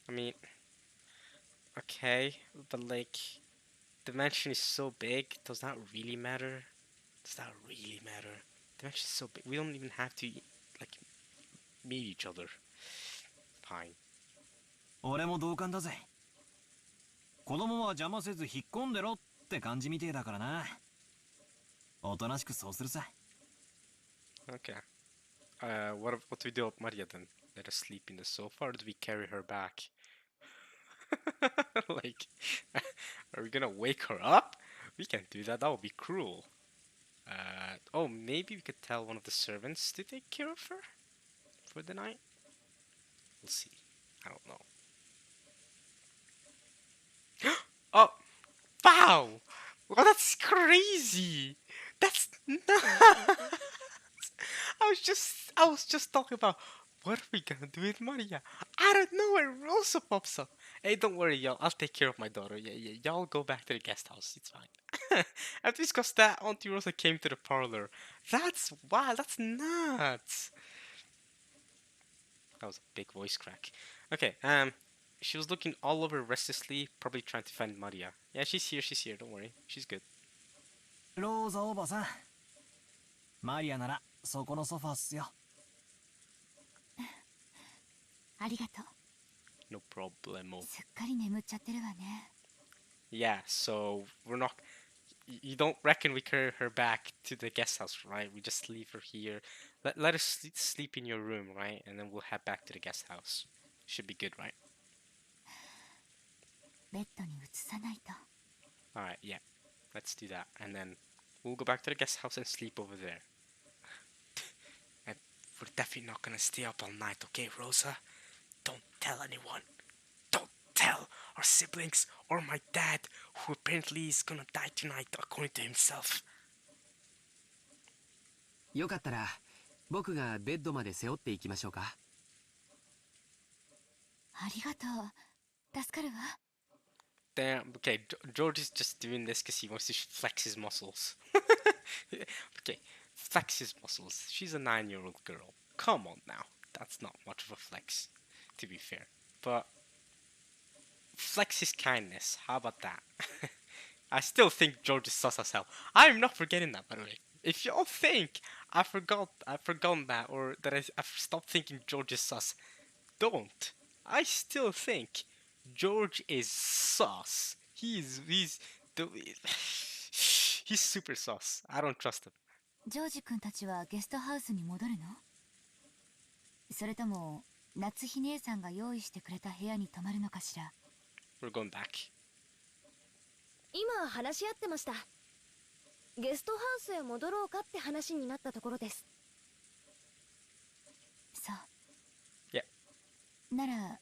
I mean, okay, but like, the mansion is so big. Does that really matter? Does that really matter? The mansion is so big. We don't even have to like meet each other. Fine. 俺も同感だぜ。子供は邪魔せず引っ込んでろって感じみてえだからな。おとなしくそうするさ。Okay. What do we do with Maria then? Let her sleep in the sofa, or do we carry her back? Like, are we gonna wake her up? We can't do that. That would be cruel. Oh, maybe we could tell one of the servants to take care of her for the night. We'll see. I don't know. Oh, wow! Well, that's crazy. That's nuts. I was just talking about what are we gonna do with Maria. Out of nowhere, Rosa pops up. Hey, don't worry, y'all. I'll take care of my daughter. Yeah. Y'all go back to the guest house. It's fine. And because that Auntie Rosa came to the parlor. That's wild. That's nuts. That was a big voice crack. Okay. She was looking all over restlessly, probably trying to find Maria. Yeah, she's here. She's here. Don't worry. She's good. ローザおばさん。マリアならそこのソファーっすよ。ありがとう。 No problemo. すっかり眠っちゃってるわね。 Yeah, so we're not. You don't reckon we carry her back to the guest house, right? We just leave her here. Let her sleep in your room, right? And then we'll head back to the guest house. Should be good, right? ベッドに移さないと。 Alright, yeah. Let's do that. And then we'll go back to the guest house and sleep over there. And we're definitely not gonna stay up all night, okay, Rosa? Don't tell anyone. Don't tell our siblings or my dad, who apparently is gonna die tonight according to himself. よかったら僕がベッドまで背負っていきましょうか。ありがとう。助かるわ。 Damn, okay, George is just doing this because he wants to flex his muscles. Okay, flex his muscles. She's a 9-year-old girl. Come on now. That's not much of a flex, to be fair. But flex his kindness. How about that? I still think George is sus as hell. I'm not forgetting that, by the way. If y'all think I've forgotten that, or that I've stopped thinking George is sus, don't. I still think George is sus. He's super sus. I don't trust him. ジョージ君たちはゲストハウスに戻るの？それとも夏日姉さんが用意してくれた部屋に泊まるのかしら？ We're going back. 今話し合ってました。ゲストハウスへ戻ろうかって話になったところです。そう。Yeah. なら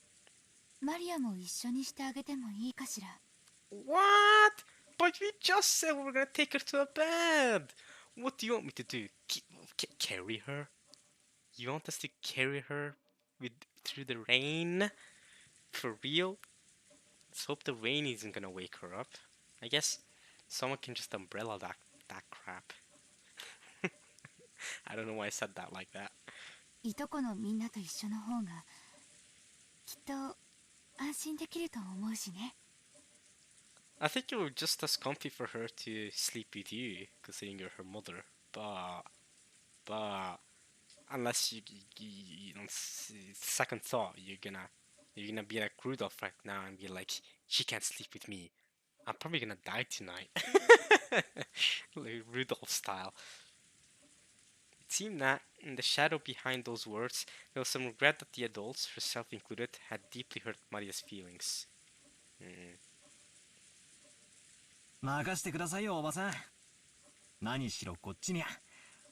マリアも一緒にしてあげてもいいかしら？ What? But we just said we were gonna take her to a bed. What do you want me to do? Carry her? You want us to carry her through the rain? For real? Let's hope the rain isn't gonna wake her up. I guess someone can just umbrella that crap. I don't know why I said that like that. いとこのみんなと一緒の方がきっと安心できると思うしね。 I think it would just as comfy for her to sleep with you, considering you're her mother. But unless you know, second thought, you're gonna be like Rudolph right now and be like, she can't sleep with me. I'm probably gonna die tonight, like Rudolph style. It seemed that in the shadow behind those words, there was some regret that the adults, herself included, had deeply hurt Maria's feelings. 任してくださいよおばさん。何しろこっちにゃ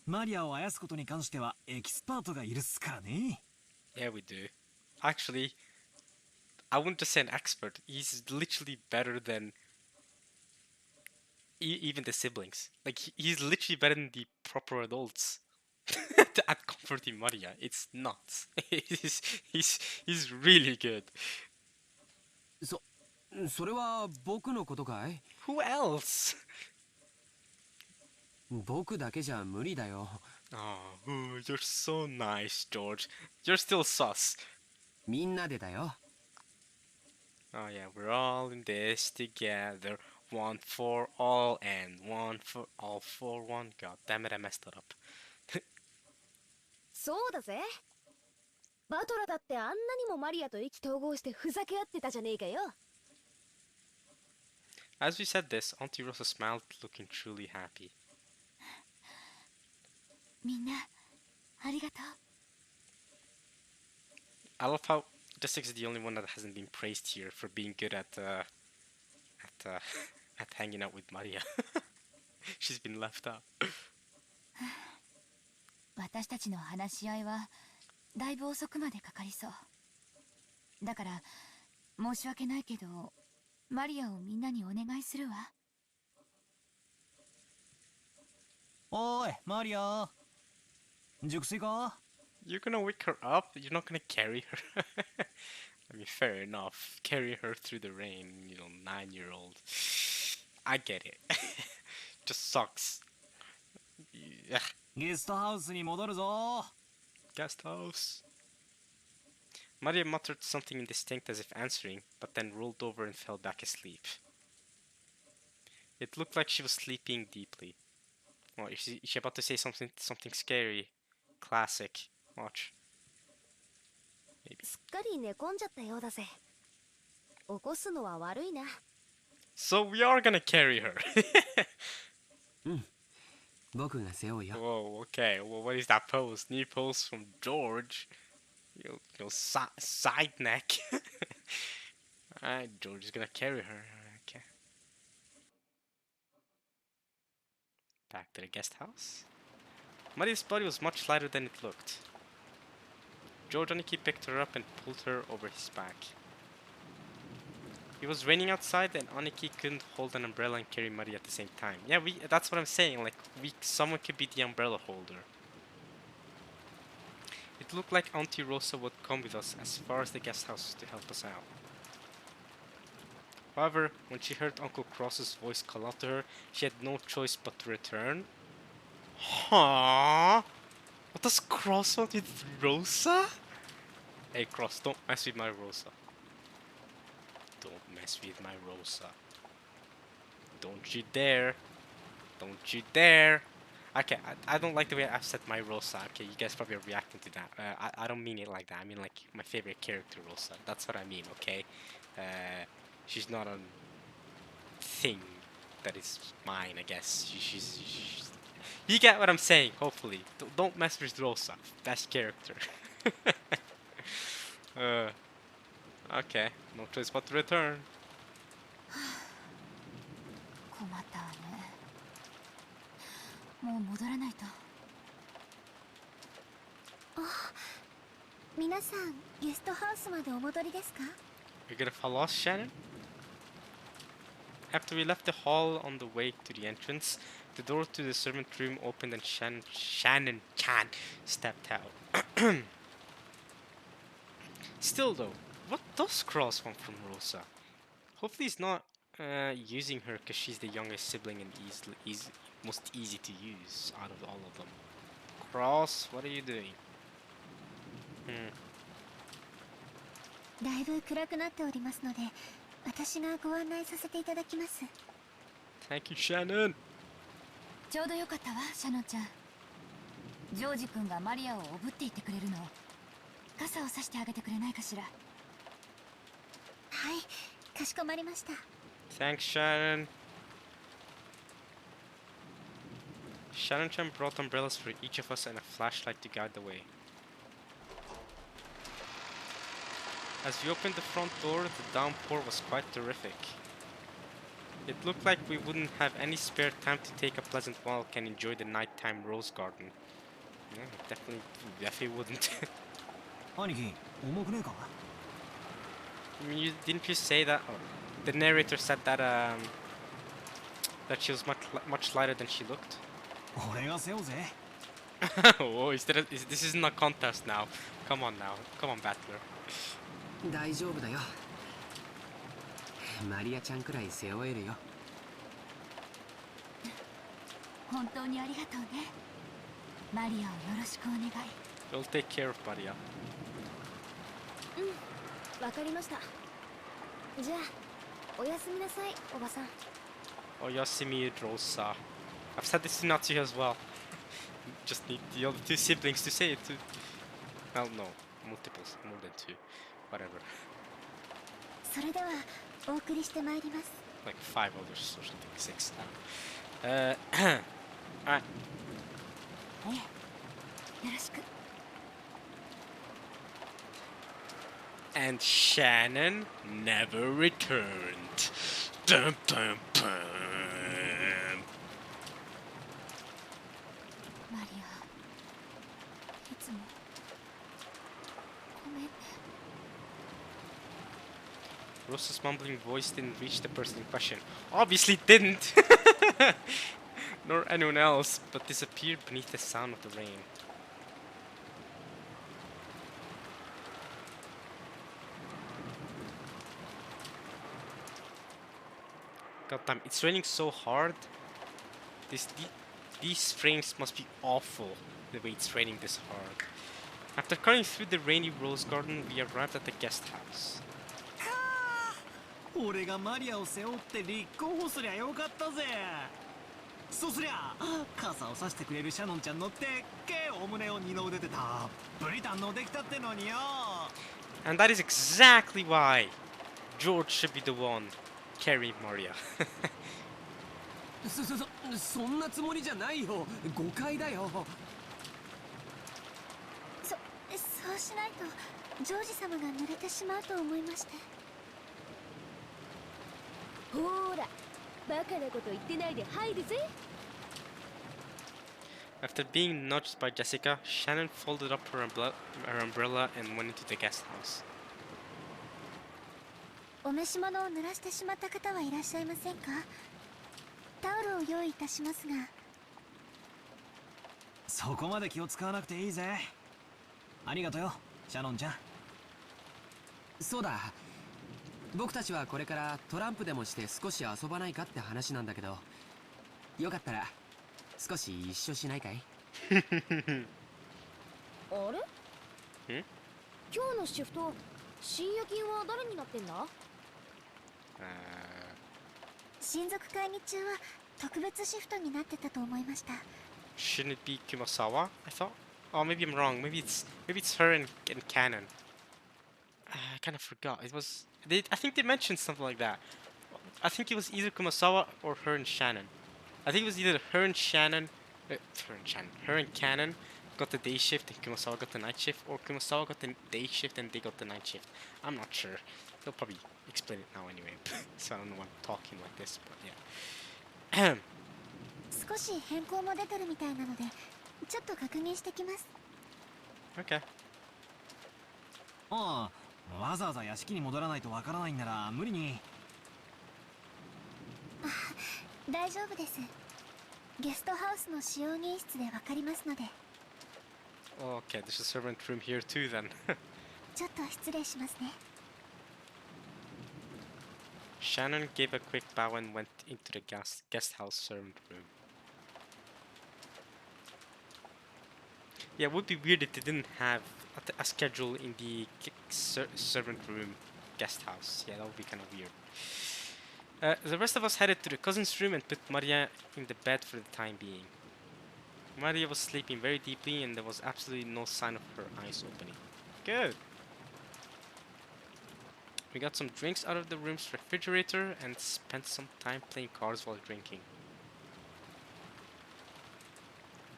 マリアをあやすことに関してはエキスパートがいるっすからね。 Yeah, we do. Actually, I wouldn't just say an expert. He's literally better than even the siblings. Like he's literally better than the proper adults at comforting Maria. It's nuts. he's really good. それは僕のことかい？ Who else? 僕だけじゃ無理だよ。 Oh, you're so nice, George. You're still sus. みんなでだよ。 Oh yeah, we're all in this together. One for all and one for all for one. God damn it, I messed that up. そうだぜ。バトラだってあんなにもマリアと意気投合してふざけ合ってたじゃねえかよ。 As we said this, Auntie Rosa smiled, looking truly happy. みんなありがとう。 I love how Jessica is the only one that hasn't been praised here for being good at at hanging out with Maria. She's been left out. 私たちの話し合いはだいぶ遅くまでかかりそう。だから申し訳ないけどマリアをみんなにお願いするわ。おいマリア、熟睡か？ You're gonna wake her up? You're not gonna carry her? I mean, fair enough. Carry her through the rain, 9-year-old. I get it. Just sucks. Yeah. ゲストハウスに戻るぞ。 Guest house. Maria muttered something indistinct as if answering, but then rolled over and fell back asleep. It looked like she was sleeping deeply. Oh, is she about to say something scary? Classic. Watch. Maybe. すっかり寝込んじゃったようだぜ。起こすのは悪いな。 So we are gonna carry her. 僕が背負うよ。 Whoa, okay. Well, what is that pose? Knee pose from George. Side neck. Alright, George is gonna carry her. Okay. Back to the guest house. Maria's body was much lighter than it looked. George Aniki picked her up and pulled her over his back. It was raining outside and Aniki couldn't hold an umbrella and carry Maria at the same time. Yeah, that's what I'm saying. Like, someone could be the umbrella holder. It looked like Auntie Rosa would come with us as far as the guest house to help us out. However, when she heard Uncle Cross's voice call out to her, she had no choice but to return. Huh? What does Cross want with Rosa? Hey Cross, don't mess with my Rosa. Don't mess with my Rosa. Don't you dare. Don't you dare. Okay, I don't like the way I've said my Rosa. Okay, you guys probably are reacting to that. I don't mean it like that. I mean like my favorite character, Rosa. That's what I mean, okay? She's not a thing that is mine, I guess. She's you get what I'm saying, hopefully. Don't mess with Rosa. Best character. Okay, no choice but to return. 困ったわね。もう戻らないと。皆さん、ゲストハウスまでお戻りですか？ You're gonna follow us, Shannon? After we left the hall on the way to the entrance, the door to the servant room opened and Shannon Chan stepped out. Still though, what does Cross want from Rosa? Hopefully he's not using her because she's the youngest sibling and most easy to use out of all of them. Cross, what are you doing? Hmm. だいぶ暗くなっておりますので、私がご案内させていただきます。 Thank you, Shannon. ちょうどよかったわ、シャノンちゃん。ジョージ君がマリアをおぶっていってくれるの。傘をさしてあげてくれないかしら。はい、かしこまりました。 Thanks, Shannon. Shannon-chan brought umbrellas for each of us and a flashlight to guide the way. As we opened the front door, the downpour was quite terrific. It looked like we wouldn't have any spare time to take a pleasant walk and enjoy the nighttime rose garden. Yeah, definitely wouldn't. 兄貴、重くねえか？ I mean, didn't you say that? Oh, the narrator said that that she was much lighter than she looked. 俺が背負うぜ。Oh, this isn't a contest now. Come on now, come on, battler. 大丈夫だよ。マリアちゃんくらい背負えるよ。本当にありがとうね。マリアをよろしくお願い。 We'll take care of Maria. わかりました。じゃあ、おやすみなさい、おばさん。 Oyasumi Rosa. I've said this to Natsuya as well. Just need the other two siblings to say it too. Well, no, multiples, more than two. Whatever. それでは、お送りしてまいります。 Like 5 others or something, 6 now. Alright. ええ、よろしく。 And Shannon never returned. Dum dum dum. マリア、いつもごめんね。 Rosa's mumbling voice didn't reach the person in question. Obviously didn't! Nor anyone else, but disappeared beneath the sound of the rain. God damn, it's raining so hard. These frames must be awful, the way it's raining this hard. After cutting through the rainy rose garden, we arrived at the guest house. 俺がマリアを背負って立候補すりゃよかったぜ。そうすりゃ傘をさしてくれるシャノンちゃんのでっけえお胸を二の腕でたっぷり堪能できたってのによ。 And that is exactly why George should be the one carrying Maria. そんなつもりじゃないよ。誤解だよ。そうしないと、ジョージ様が濡れてしまうと思いまして。ほーら、バカなこと言ってないで入るぜ。 After being nudged by Jessica, Shannon folded up her umbrella and went into the guest house. お召し物を濡らしてしまった方はいらっしゃいませんか？タオルを用意いたしますが。そこまで気を使わなくていいぜ。ありがとよ、シャノンちゃん。そうだ。僕たちはこれからトランプでもして少し遊ばないかって話なんだけど、よかったら少し一緒しないかい？あれ？ん？今日のシフト、深夜勤は誰になってんだ？親族会議中は特別シフトになってたと思いました。 Shouldn't it be Kumasawa? I thought. Oh, maybe I'm wrong. Maybe it's her and Cannon. I kind of forgot. It was. I think they mentioned something like that. I think it was either Kumasawa or her and Shannon. I think it was either her and Shannon. Her and Cannon got the day shift and Kumasawa got the night shift, or Kumasawa got the day shift and they got the night shift. I'm not sure. They'll probably explain it now anyway. So I don't know why I'm talking like this, but yeah. 少し変更も出てるみたいなので、ちょっと確認してきます。 Okay. ああ、わざわざ屋敷に戻らないとわからないんなら無理に。大丈夫です。ゲストハウスの使用人室でわかりますので。 Okay, there's a servant room here too then. ちょっと失礼しますね。Shannon gave a quick bow and went into the guest house servant room. Yeah, it would be weird if they didn't have a schedule in the servant room guest house. Yeah, that would be kind of weird. The rest of us headed to the cousin's room and put Maria in the bed for the time being. Maria was sleeping very deeply and there was absolutely no sign of her eyes opening. Good. We got some drinks out of the room's refrigerator and spent some time playing cards while drinking.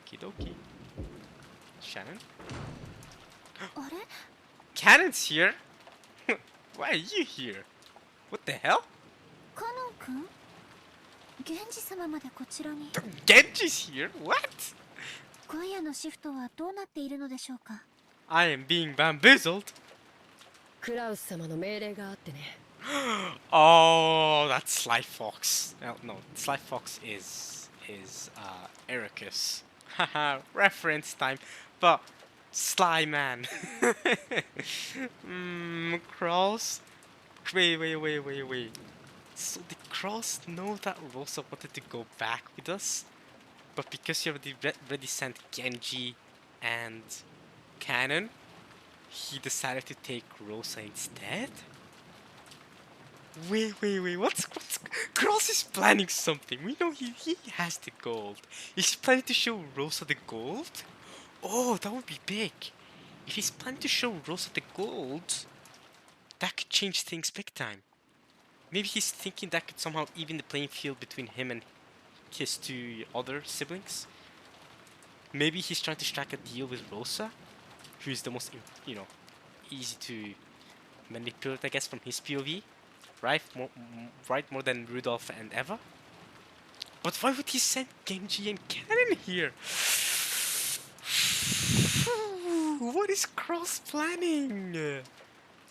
Okie dokie. Shannon? あれ Cannon's here? Why are you here? What the hell? カノン君源氏様までこちらに Genji's here? What? 今夜のシフトはどうなっているのでしょうか I am being bamboozled. クラウス様の命令があってね。Oh, that's Sly Fox. No, Sly Fox is Ericus. Haha, reference time. But Sly Man. Cross. Wait. So did Cross know that Rosa wanted to go back with us? But because you already sent Genji and Cannon, he decided to take Rosa instead? Wait, what's Cross is planning something. We know he has the gold. Is he planning to show Rosa the gold? Oh, that would be big. If he's planning to show Rosa the gold, that could change things big time. Maybe he's thinking that could somehow even the playing field between him and his two other siblings. Maybe he's trying to strike a deal with Rosa, who is the most, easy to manipulate, I guess, from his POV. Right? More than Rudolph and Eva. But why would he send Genji and Cannon here? What is Cross planning?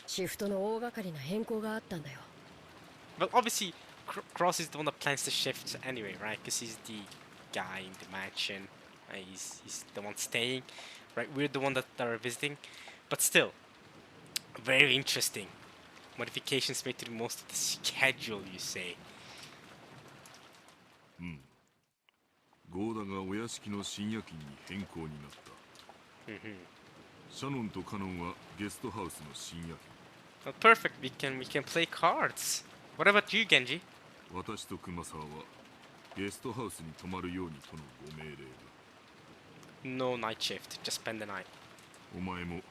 シフトの大掛かりな変更があったんだよ。 Well, obviously, Cross is the one that plans the shift anyway, right? Because he's the guy in the mansion. He's the one staying, right? We're the one that are visiting. But still, very interesting. Modifications made to the most of the schedule, you say. ゴーダがお屋敷の深夜勤に変更になった。シャノンとカノンはゲストハウスの深夜勤。 Well, perfect. We can play cards. What about you, Genji? 私と熊沢はゲストハウスに泊まるようにとのご命令だ。 No night shift. Just spend the night. お前も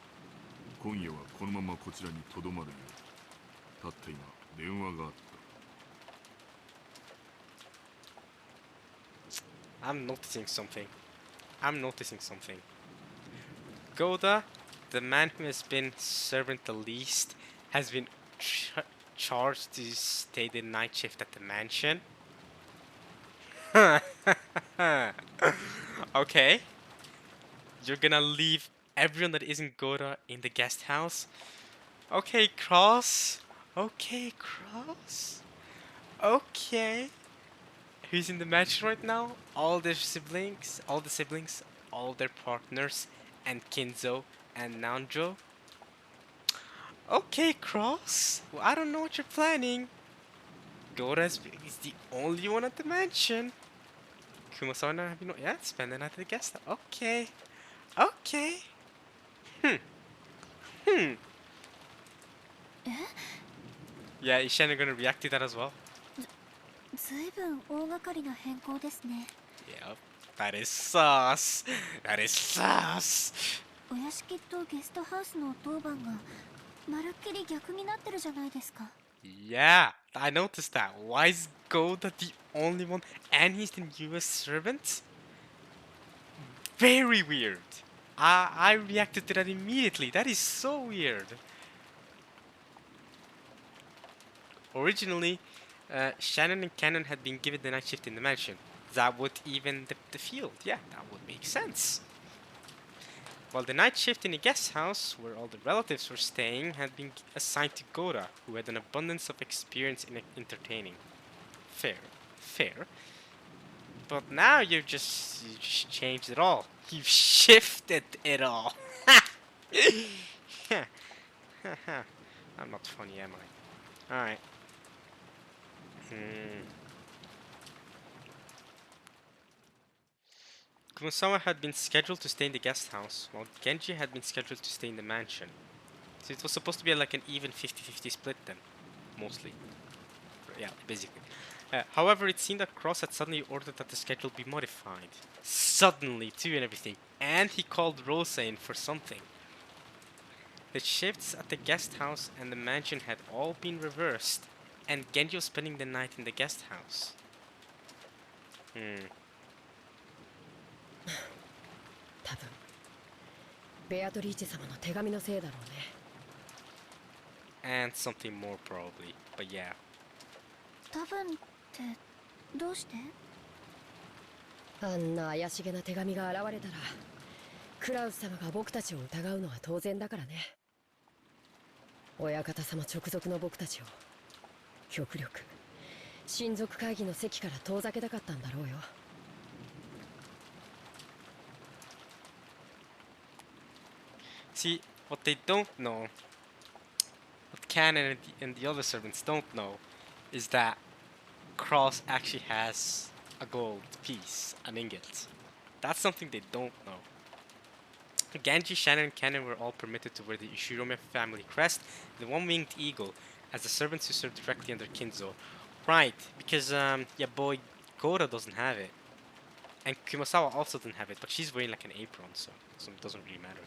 今夜はこのままこちらにとどまるよう。たった今電話があった。 I'm noticing something. Goda, the man who has been servant the least, has been charged to stay the night shift at the mansion. Okay. You're gonna leave everyone that isn't Goda in the guest house? Okay, Cross. Okay. Who's in the mansion right now? All the siblings, all their partners, and Kinzo and Nanjo. Okay, Cross. Well, I don't know what you're planning. Goda is the only one at the mansion. Kumasawa, yeah, spend the night at the guest house. Okay. Yeah, is Shannon gonna react to that as well? ずいぶん大掛かりな変更ですね Yep, that is sus. お屋敷とゲストハウスの当番がまるっきり逆になってるじゃないですか Yeah, I noticed that. Why is Goda the only one and he's the newest servant? Very weird. I reacted to that immediately. That is so weird. Originally, Shannon and Cannon had been given the night shift in the mansion. That would even the field. Yeah, that would make sense. While the night shift in the guest house, where all the relatives were staying, had been assigned to Goda, who had an abundance of experience in entertaining. Fair. But now you just changed it all. You've shifted it all. I'm not funny, am I? Alright. Hmm. Kumasawa had been scheduled to stay in the guest house, while Genji had been scheduled to stay in the mansion. So it was supposed to be like an even 50-50 split then, mostly. Yeah, basically. However, it seemed that Cross had suddenly ordered that the schedule be modified. Suddenly, too, and everything. And he called Rosa in for something. The shifts at the guest house and the mansion had all been reversed, and Genji was spending the night in the guest house. Hmm. 多分ベアトリーチェ様の手紙のせいだろうね。 And something more probably, but yeah. 多分ってどうして？あんな怪しげな手紙が現れたらクラウス様が僕たちを疑うのは当然だからね。親方様直属の僕たちを極力親族会議の席から遠ざけたかったんだろうよ。 See, what they don't know, what Canon and the other servants don't know, is that Cross actually has a gold piece, an ingot. That's something they don't know. Genji, Shannon, and Canon were all permitted to wear the Ishirome family crest, the one-winged eagle, as the servants who served directly under Kinzo. Right, because yeah, boy, Gora doesn't have it, and Kumasawa also doesn't have it, but she's wearing like an apron, so it doesn't really matter.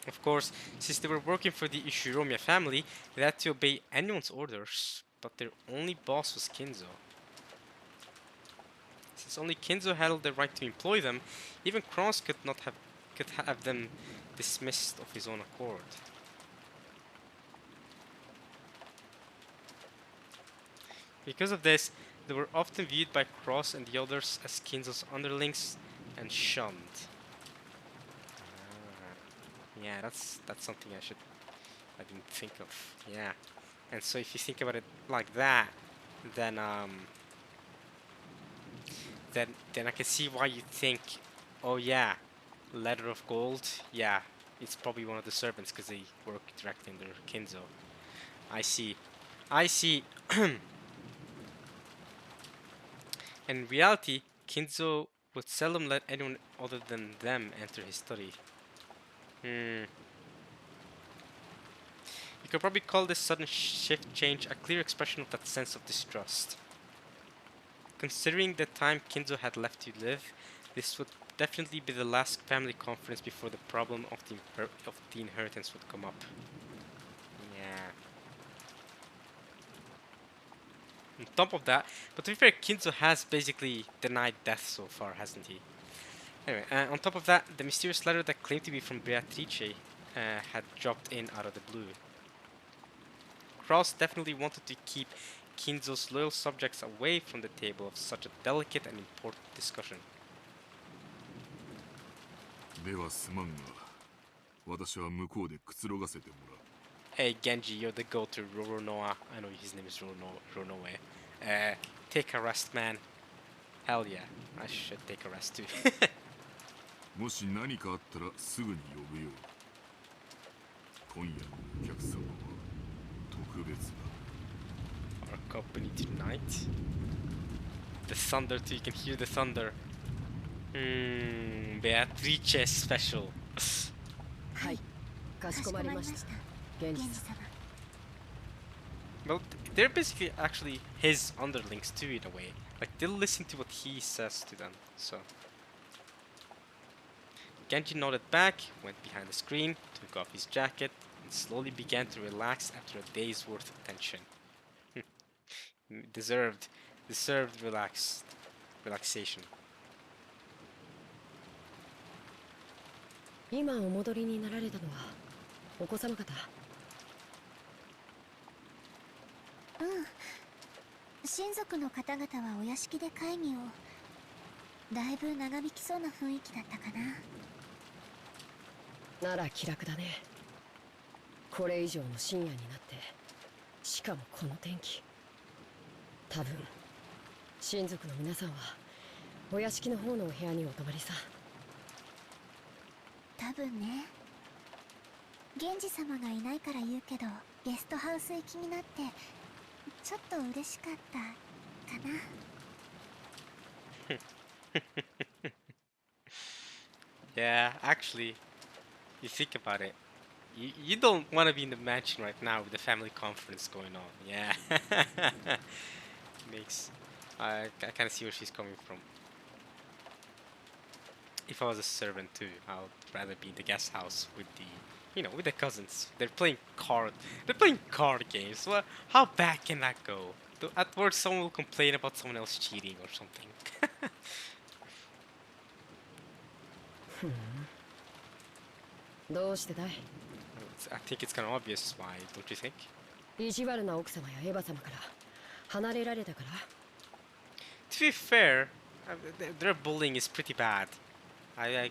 Of course, since they were working for the Ishiromiya family, they had to obey anyone's orders, but their only boss was Kinzo. Since only Kinzo held the right to employ them, even Cross could have them dismissed of his own accord. Because of this, they were often viewed by Cross and the others as Kinzo's underlings and shunned. Yeah, that's something I didn't think of. Yeah, and so if you think about it like that, then then I can see why you think, oh yeah, letter of gold. Yeah, it's probably one of the servants because they work directly under Kinzo. I see. In reality, Kinzo would seldom let anyone other than them enter his study. You could probably call this sudden shift change a clear expression of that sense of distrust. Considering the time Kinzo had left to live, this would definitely be the last family conference before the problem of the inheritance would come up. Yeah. On top of that, but to be fair, Kinzo has basically denied death so far, hasn't he? Anyway, on top of that, the mysterious letter that claimed to be from Beatrice had dropped in out of the blue. Cross definitely wanted to keep Kinzo's loyal subjects away from the table of such a delicate and important discussion. ではすまんが、私は向こうでくつろがせてもらう。 Hey Genji, you're the go-to Roronoa. I know his name is Roronoe. Take a rest, man. Hell yeah, I should take a rest too. もし何かあったらすぐに呼ぶよう。今夜のお客様は特別だ。 Our company tonight. The thunder too, you can hear the thunder. Beatrice special. はい、かしこまりました。源氏様。 Well, they're basically actually his underlings too in a way. Like they'll listen to what he says to them, so. Genji nodded back, went behind the screen, took off his jacket, and slowly began to relax after a day's worth of tension. Deserved relaxation. 今お戻りになられたのはお子様方。親族の方々はお屋敷で会議を。だいぶ長引きそうな雰囲気だったかな。なら気楽だね。これ以上の深夜になって、しかもこの天気。多分親族の皆さんはお屋敷の方のお部屋にお泊まりさ。多分ね。源氏様がいないから言うけど、ゲストハウス行きになってちょっと嬉しかったかな。Yeah, actually, you think about it. You don't want to be in the mansion right now with the family conference going on. Yeah. Makes. I kind of see where she's coming from. If I was a servant too, I would rather be in the guest house with with the cousins. They're playing card games. Well, how bad can that go? At work, someone will complain about someone else cheating or something. どうしてだい？ I think it's kind of obvious why, don't you think? 意地悪な奥様やエヴァ様から離れられたから？ To be fair, their bullying is pretty bad. I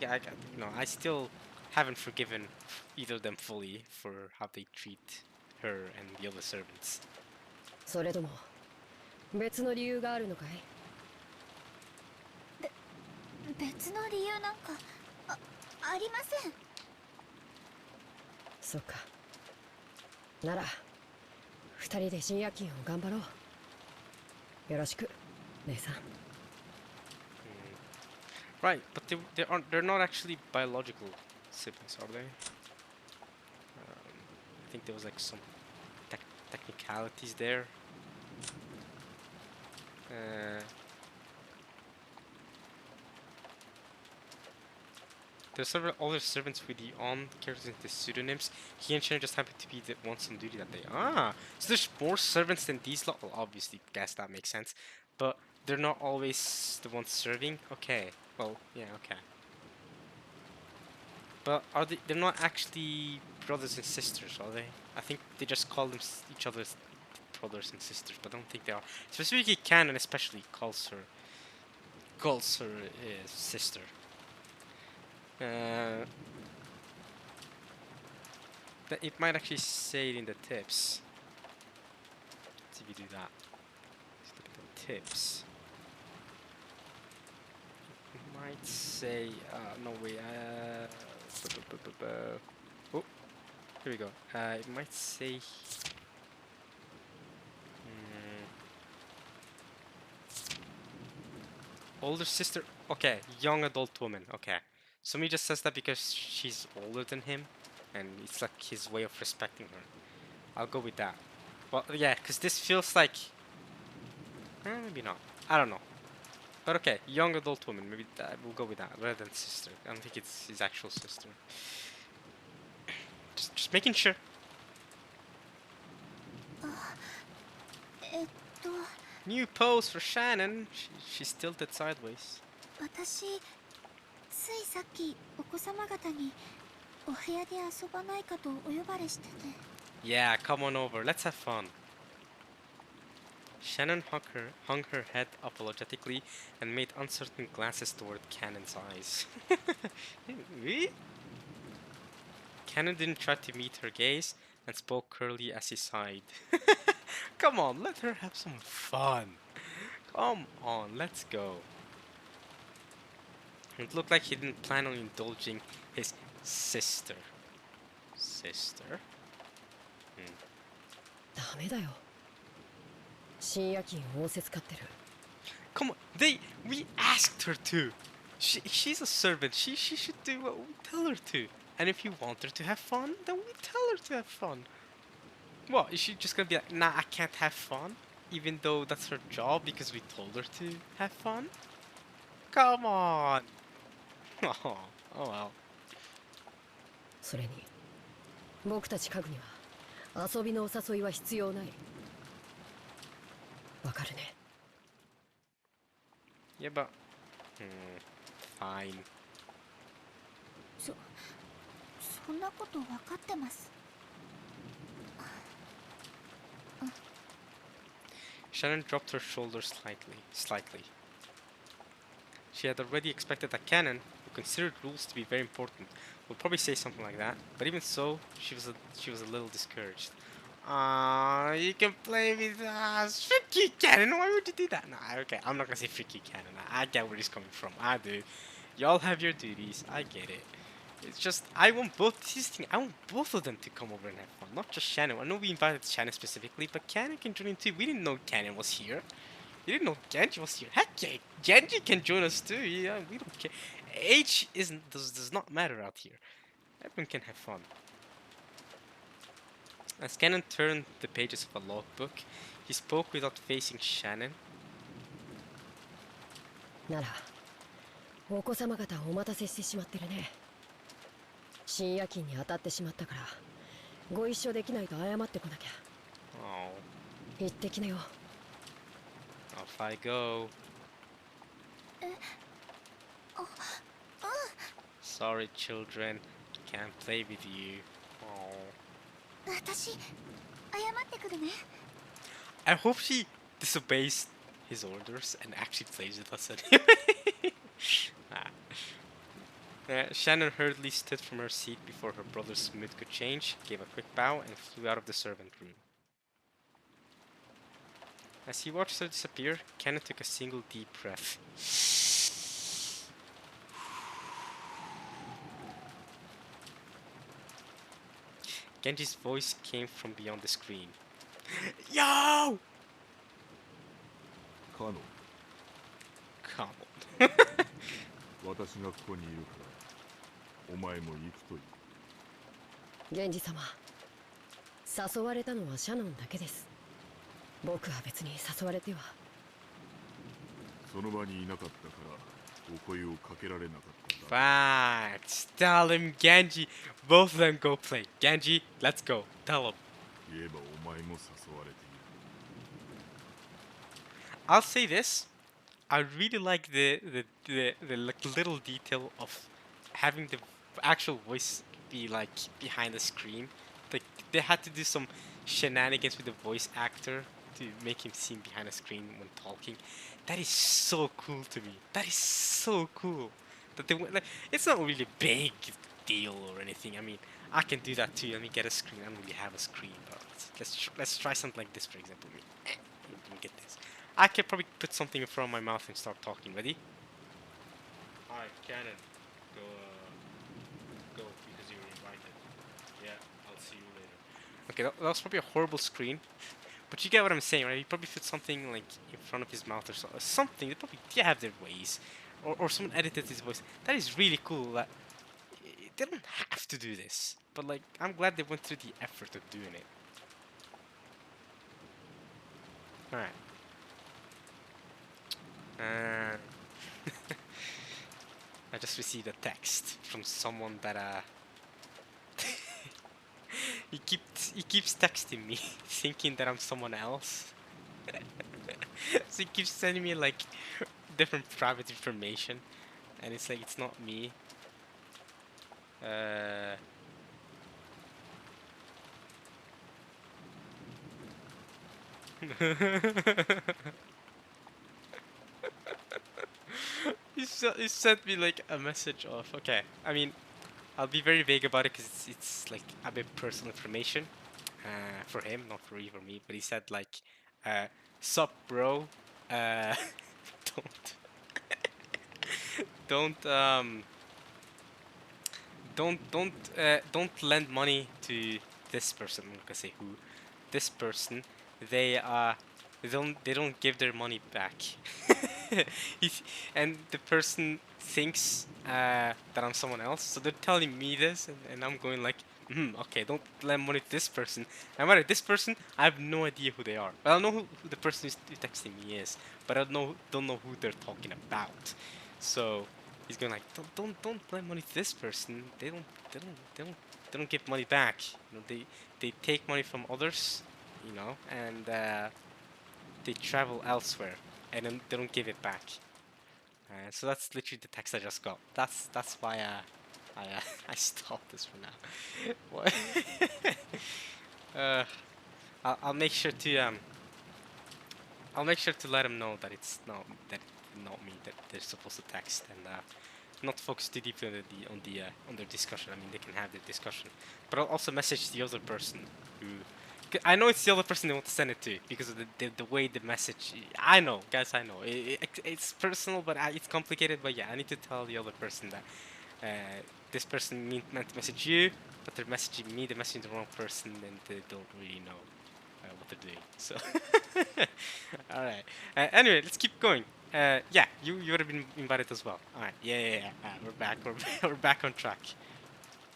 still haven't forgiven either of them fully for how they treat her and the other servants. それとも別の理由があるのかい？別の理由なんかありません。そっか。なら二人で深夜勤を頑張ろう。よろしく、姉さん。Right, but they're not actually biological siblings, are they? I think there was like some technicalities there. There's several other servants with the on characters into pseudonyms. He and Shannon just happen to be the ones on duty that day. So there's more servants than these lot. Well, obviously, guess that makes sense. But they're not always the ones serving. Okay. Well, yeah, okay. But are they? They're not actually brothers and sisters, are they? I think they just call them each other's brothers and sisters, but I don't think they are. Specifically, canon especially calls her sister. It might actually say it in the tips. Let's see if you do that. Let's look at the tips. It might say, no way, oh, here we go. It might say, older sister, okay, young adult woman, okay. Somebody just says that because she's older than him, and it's like his way of respecting her. I'll go with that. Well, yeah, because this feels like, maybe not. I don't know. But okay, young adult woman. Maybe we'll go with that rather than sister. I don't think it's his actual sister. Just making sure. えっと New pose for Shannon. She's tilted sideways. 私ついさっきお子様方にお部屋で遊ばないかとお呼ばれしてて。 Yeah, come on over. Let's have fun. Shannon hung her head apologetically and made uncertain glances toward Cannon's eyes. Really? Cannon didn't try to meet her gaze and spoke curtly as he sighed. Come on, let her have some fun. Come on, let's go. It looked like he didn't plan on indulging his sister. Sister? ダメだよ。深夜勤を仰せつかってる。 Come on, we asked her to. She's a servant. She should do what we tell her to. And if you want her to have fun, then we tell her to have fun. What, is she just gonna be like, nah, I can't have fun? Even though that's her job because we told her to have fun? Come on. Oh well. それに僕たち家具には遊びのお誘いは必要ない。わかるね。 Yeah, but fine. そんなこと分かってます。 Shannon dropped her shoulders slightly. She had already expected that Cannon, who considered rules to be very important, would probably say something like that. But even so, she was a little discouraged. You can play with us, freaky Cannon. Why would you do that? Nah, okay, I'm not gonna say freaky Cannon. I get where he's coming from. I do. Y'all have your duties. I get it. It's just I want both. This is the thing. I want both of them to come over and have fun, not just Shannon. I know we invited Shannon specifically, but Cannon can join in too. We didn't know Cannon was here. We didn't know Genji was here. Heck yeah, Genji can join us too. Yeah, we don't care. Age does not matter out here. Everyone can have fun. As Cannon turned the pages of a logbook, he spoke without facing Shannon. ならお子様方お待たせしてしまってるね。深夜勤に当たってしまったからご一緒できないと謝ってこなきゃ。 Oh, 行ってきなよ。 off I go. Sorry, children. Can't play with you. Oh. 私謝ってくるね。 I hope she disobeys his orders and actually plays with us anyway. Ah. Shannon hurriedly stood from her seat before her brother's mood could change, gave a quick bow, and flew out of the servant room. As he watched her disappear, Cannon took a single deep breath. Genji's voice came from beyond the screen. Yo! カノン、 Come on. 私がここにいるからお前も行くといい。源氏様、誘われたのはシャノンだけです。僕は別に誘われては。その場にいなかったからお声をかけられなかったんだ。 Facts. Tell him, Genji. Both of them go play. Genji, let's go. Tell him. 言えばお前も誘われている。 I'll say this. I really like the like little detail of having the actual voice be like behind the screen. Like they had to do some shenanigans with the voice actor to make him seem behind the screen when talking. That is so cool to me. That is so cool. That they like it's not really a big deal or anything. I mean, I can do that too. Let me get a screen. I don't really have a screen, but let's try something like this, for example. Let me get this. I could probably put something in front of my mouth and start talking. Ready? Alright, Cannon. Go because you were invited. Yeah, I'll see you later. Okay, that was probably a horrible screen. But you get what I'm saying, right? He probably put something like in front of his mouth or something. They have their ways. Or someone edited his voice. That is really cool. That they don't have to do this. But like, I'm glad they went through the effort of doing it. Alright. I just received a text from someone that he keeps texting me thinking that I'm someone else. So he keeps sending me like different private information and it's like it's not me. He sent me like a message of okay. I mean, I'll be very vague about it because it's like a bit personal information for him, not for you or me. But he said like, "Sup, bro? Don't don't don't lend money to this person." I'm not gonna say who. This person, they don't give their money back. And the person thinks that I'm someone else, so they're telling me this, and I'm going like, okay, don't lend money to this person. And matter this person, I have no idea who they are. Well, I know who the person who's texting me is, but I don't know who they're talking about. So he's going like, don't lend money to this person. They don't give money back. You know, they take money from others, you know, and they travel elsewhere, and then they don't give it back. So that's literally the text I just got. That's why I stopped this for now. What? I'll make sure to let him know that it's not me that they're supposed to text, and not focus too deeply on their discussion. I mean, they can have their discussion, but I'll also message the other person who. I know it's the other person they want to send it to because of the way the message. I know, guys. I know it's personal, but it's complicated. But yeah, I need to tell the other person that this person meant to message you, but they're messaging me, they're messaging the wrong person, and they don't really know what they're doing. So, alright. Anyway, let's keep going. Yeah, you would have been invited as well. Alright, yeah. We're back. We're back on track.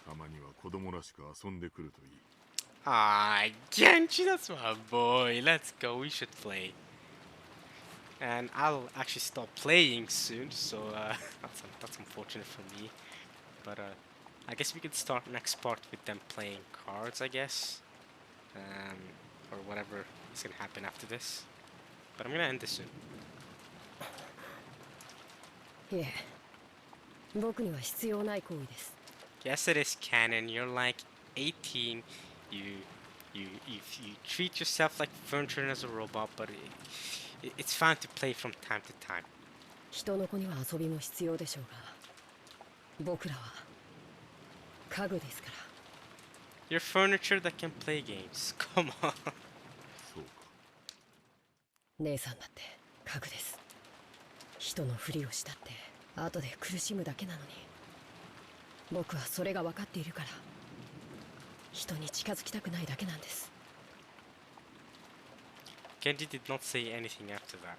たまには子供らしく遊んでくるといい。Ah, Genji, that's my boy. Let's go. We should play. And I'll actually stop playing soon, so that's unfortunate for me. But I guess we could start next part with them playing cards, I guess. Or whatever is gonna happen after this. But I'm gonna end this soon. いえ、僕には必要ない行為です。 Yes, it is canon. You're like 18. You treat yourself like furniture and as a robot, but it's fun to play from time to time. 人の子には遊びも必要でしょうが、僕らは家具ですから。 You're furniture that can play games. Come on. そうか。姉さんだって家具です。人のふりをしたって後で苦しむだけなのに、僕はそれが分かっているから人に近づきたくないだけなんです。 Genji did not say anything after that.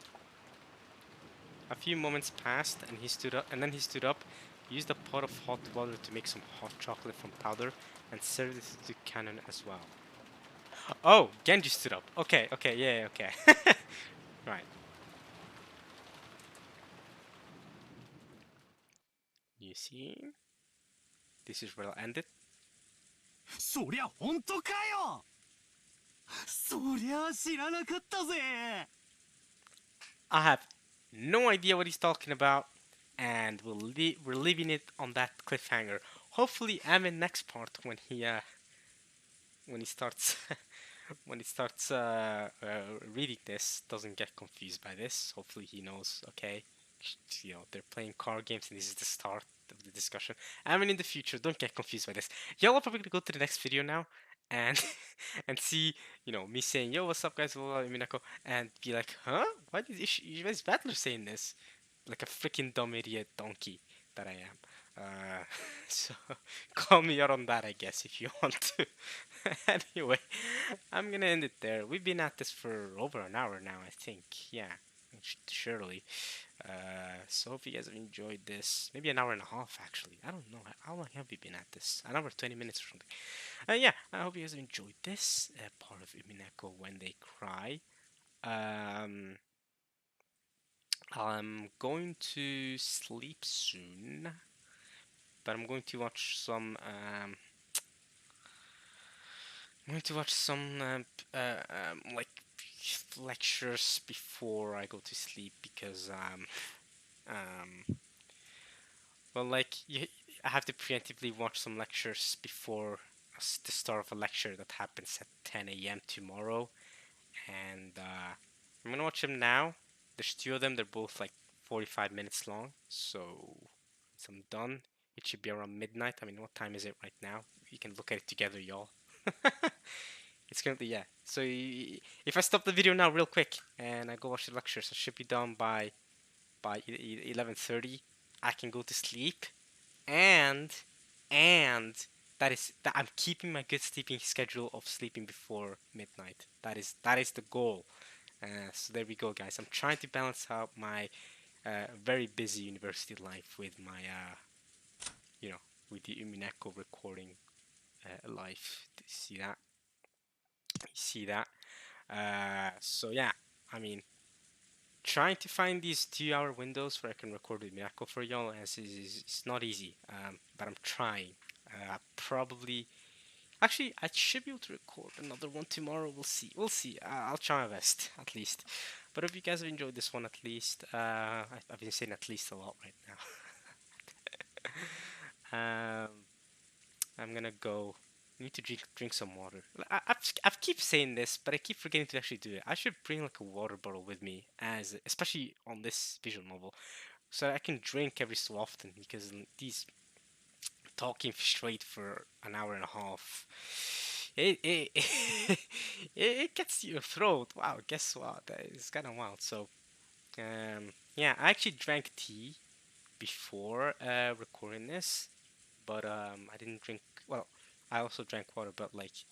A few moments passed, and then he stood up, used a pot of hot water to make some hot chocolate from powder, and served it to Cannon as well. Oh, Genji stood up. Okay, yeah, okay. Right. You see? This is where I'll end it. そりゃ本当かよ。そりゃ知らなかったぜ。 I have no idea what he's talking about, and we're leaving it on that cliffhanger. Hopefully, Amin next part when he starts when he starts reading this doesn't get confused by this. Hopefully, he knows. Okay, you know they're playing card games, and this is the start of the discussion. Amin in the future, don't get confused by this. Y'all are probably gonna go to the next video now. And and see, you know, me saying, "Yo, what's up, guys?" Umineko, and be like, "Huh? Why is Battler saying this?" Like a freaking dumb idiot donkey that I am. So call me out on that, I guess, if you want to. Anyway, I'm gonna end it there. We've been at this for over an hour now, I think. Yeah, surely. So hope you guys have enjoyed this. Maybe an hour and a half, actually. I don't know. How long have we been at this? An hour, 20 minutes or something. Yeah, I hope you guys have enjoyed this part of Umineko when they cry. I'm going to sleep soon, but I'm going to watch some. I'm going to watch some like lectures before I go to sleep because well, like I have to preemptively watch some lectures before the start of a lecture that happens at 10 a.m. tomorrow, and I'm gonna watch them now. There's two of them. They're both like 45 minutes long. So once I'm done, it should be around midnight. I mean, what time is it right now? You can look at it together, y'all. It's currently, yeah. So if I stop the video now real quick and I go watch the lectures, I should be done by 11:30. I can go to sleep, and that I'm keeping my good sleeping schedule of sleeping before midnight. That is the goal. So there we go, guys. I'm trying to balance out my very busy university life with my you know, with the Umineko recording life. Do you see that? You see that? So yeah, I mean, trying to find these 2-hour windows where I can record with Miyako for y'all it's not easy, but I'm trying. Probably, actually, I should be able to record another one tomorrow. We'll see. We'll see. I'll try my best, at least. But if you guys have enjoyed this one, at least, I've been saying at least a lot right now. I'm gonna go. I need to drink some water. I keep saying this, but I keep forgetting to actually do it. I should bring like a water bottle with me, especially on this visual novel, so that I can drink every so often. Because these talking straight for an hour and a half, it it gets to your throat. Wow, guess what? It's kind of wild. So, yeah, I actually drank tea before recording this, but I didn't drink. Well, I also drank water, but like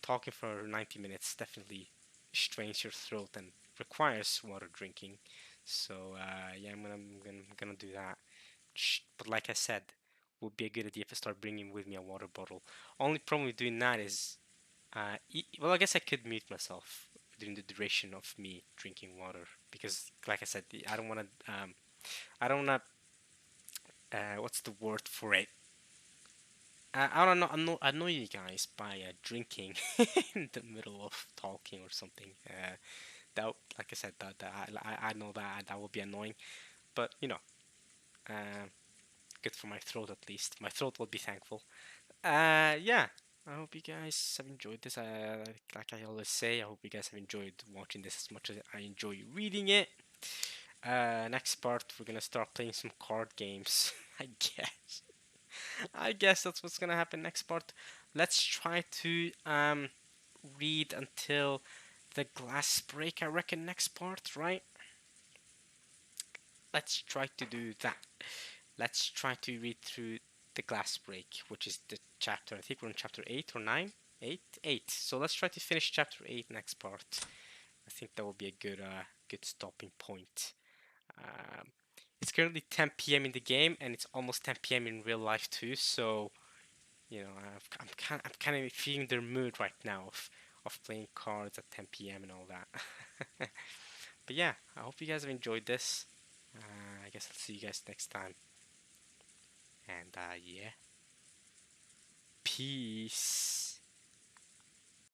talking for 90 minutes definitely strains your throat and requires water drinking. So yeah, I'm gonna do that. But like I said, would be a good idea if I start bringing with me a water bottle. Only problem with doing that is, well, I guess I could mute myself during the duration of me drinking water because, like I said, I don't wanna, what's the word for it? I don't know. I know you guys by drinking in the middle of talking or something. That, like I said, I know that will be annoying, but you know, uh, good for my throat at least. My throat will be thankful. Yeah. I hope you guys have enjoyed this. Like I always say, I hope you guys have enjoyed watching this as much as I enjoy reading it. Next part, we're gonna start playing some card games. I guess. I guess that's what's gonna happen next part. Let's try to read until the glass break. I reckon next part, right? Let's try to do that. Let's try to read through the glass break, which is the chapter. I think we're in chapter 8 or 9. 8? 8. So let's try to finish chapter 8 next part. I think that will be a good stopping point. Um, it's currently 10 p.m. in the game, and it's almost 10 p.m. in real life too. So you know, I'm kind of feeling their mood right now of playing cards at 10 p.m. and all that. But yeah, I hope you guys have enjoyed this. I guess I'll see you guys next time. And yeah, peace.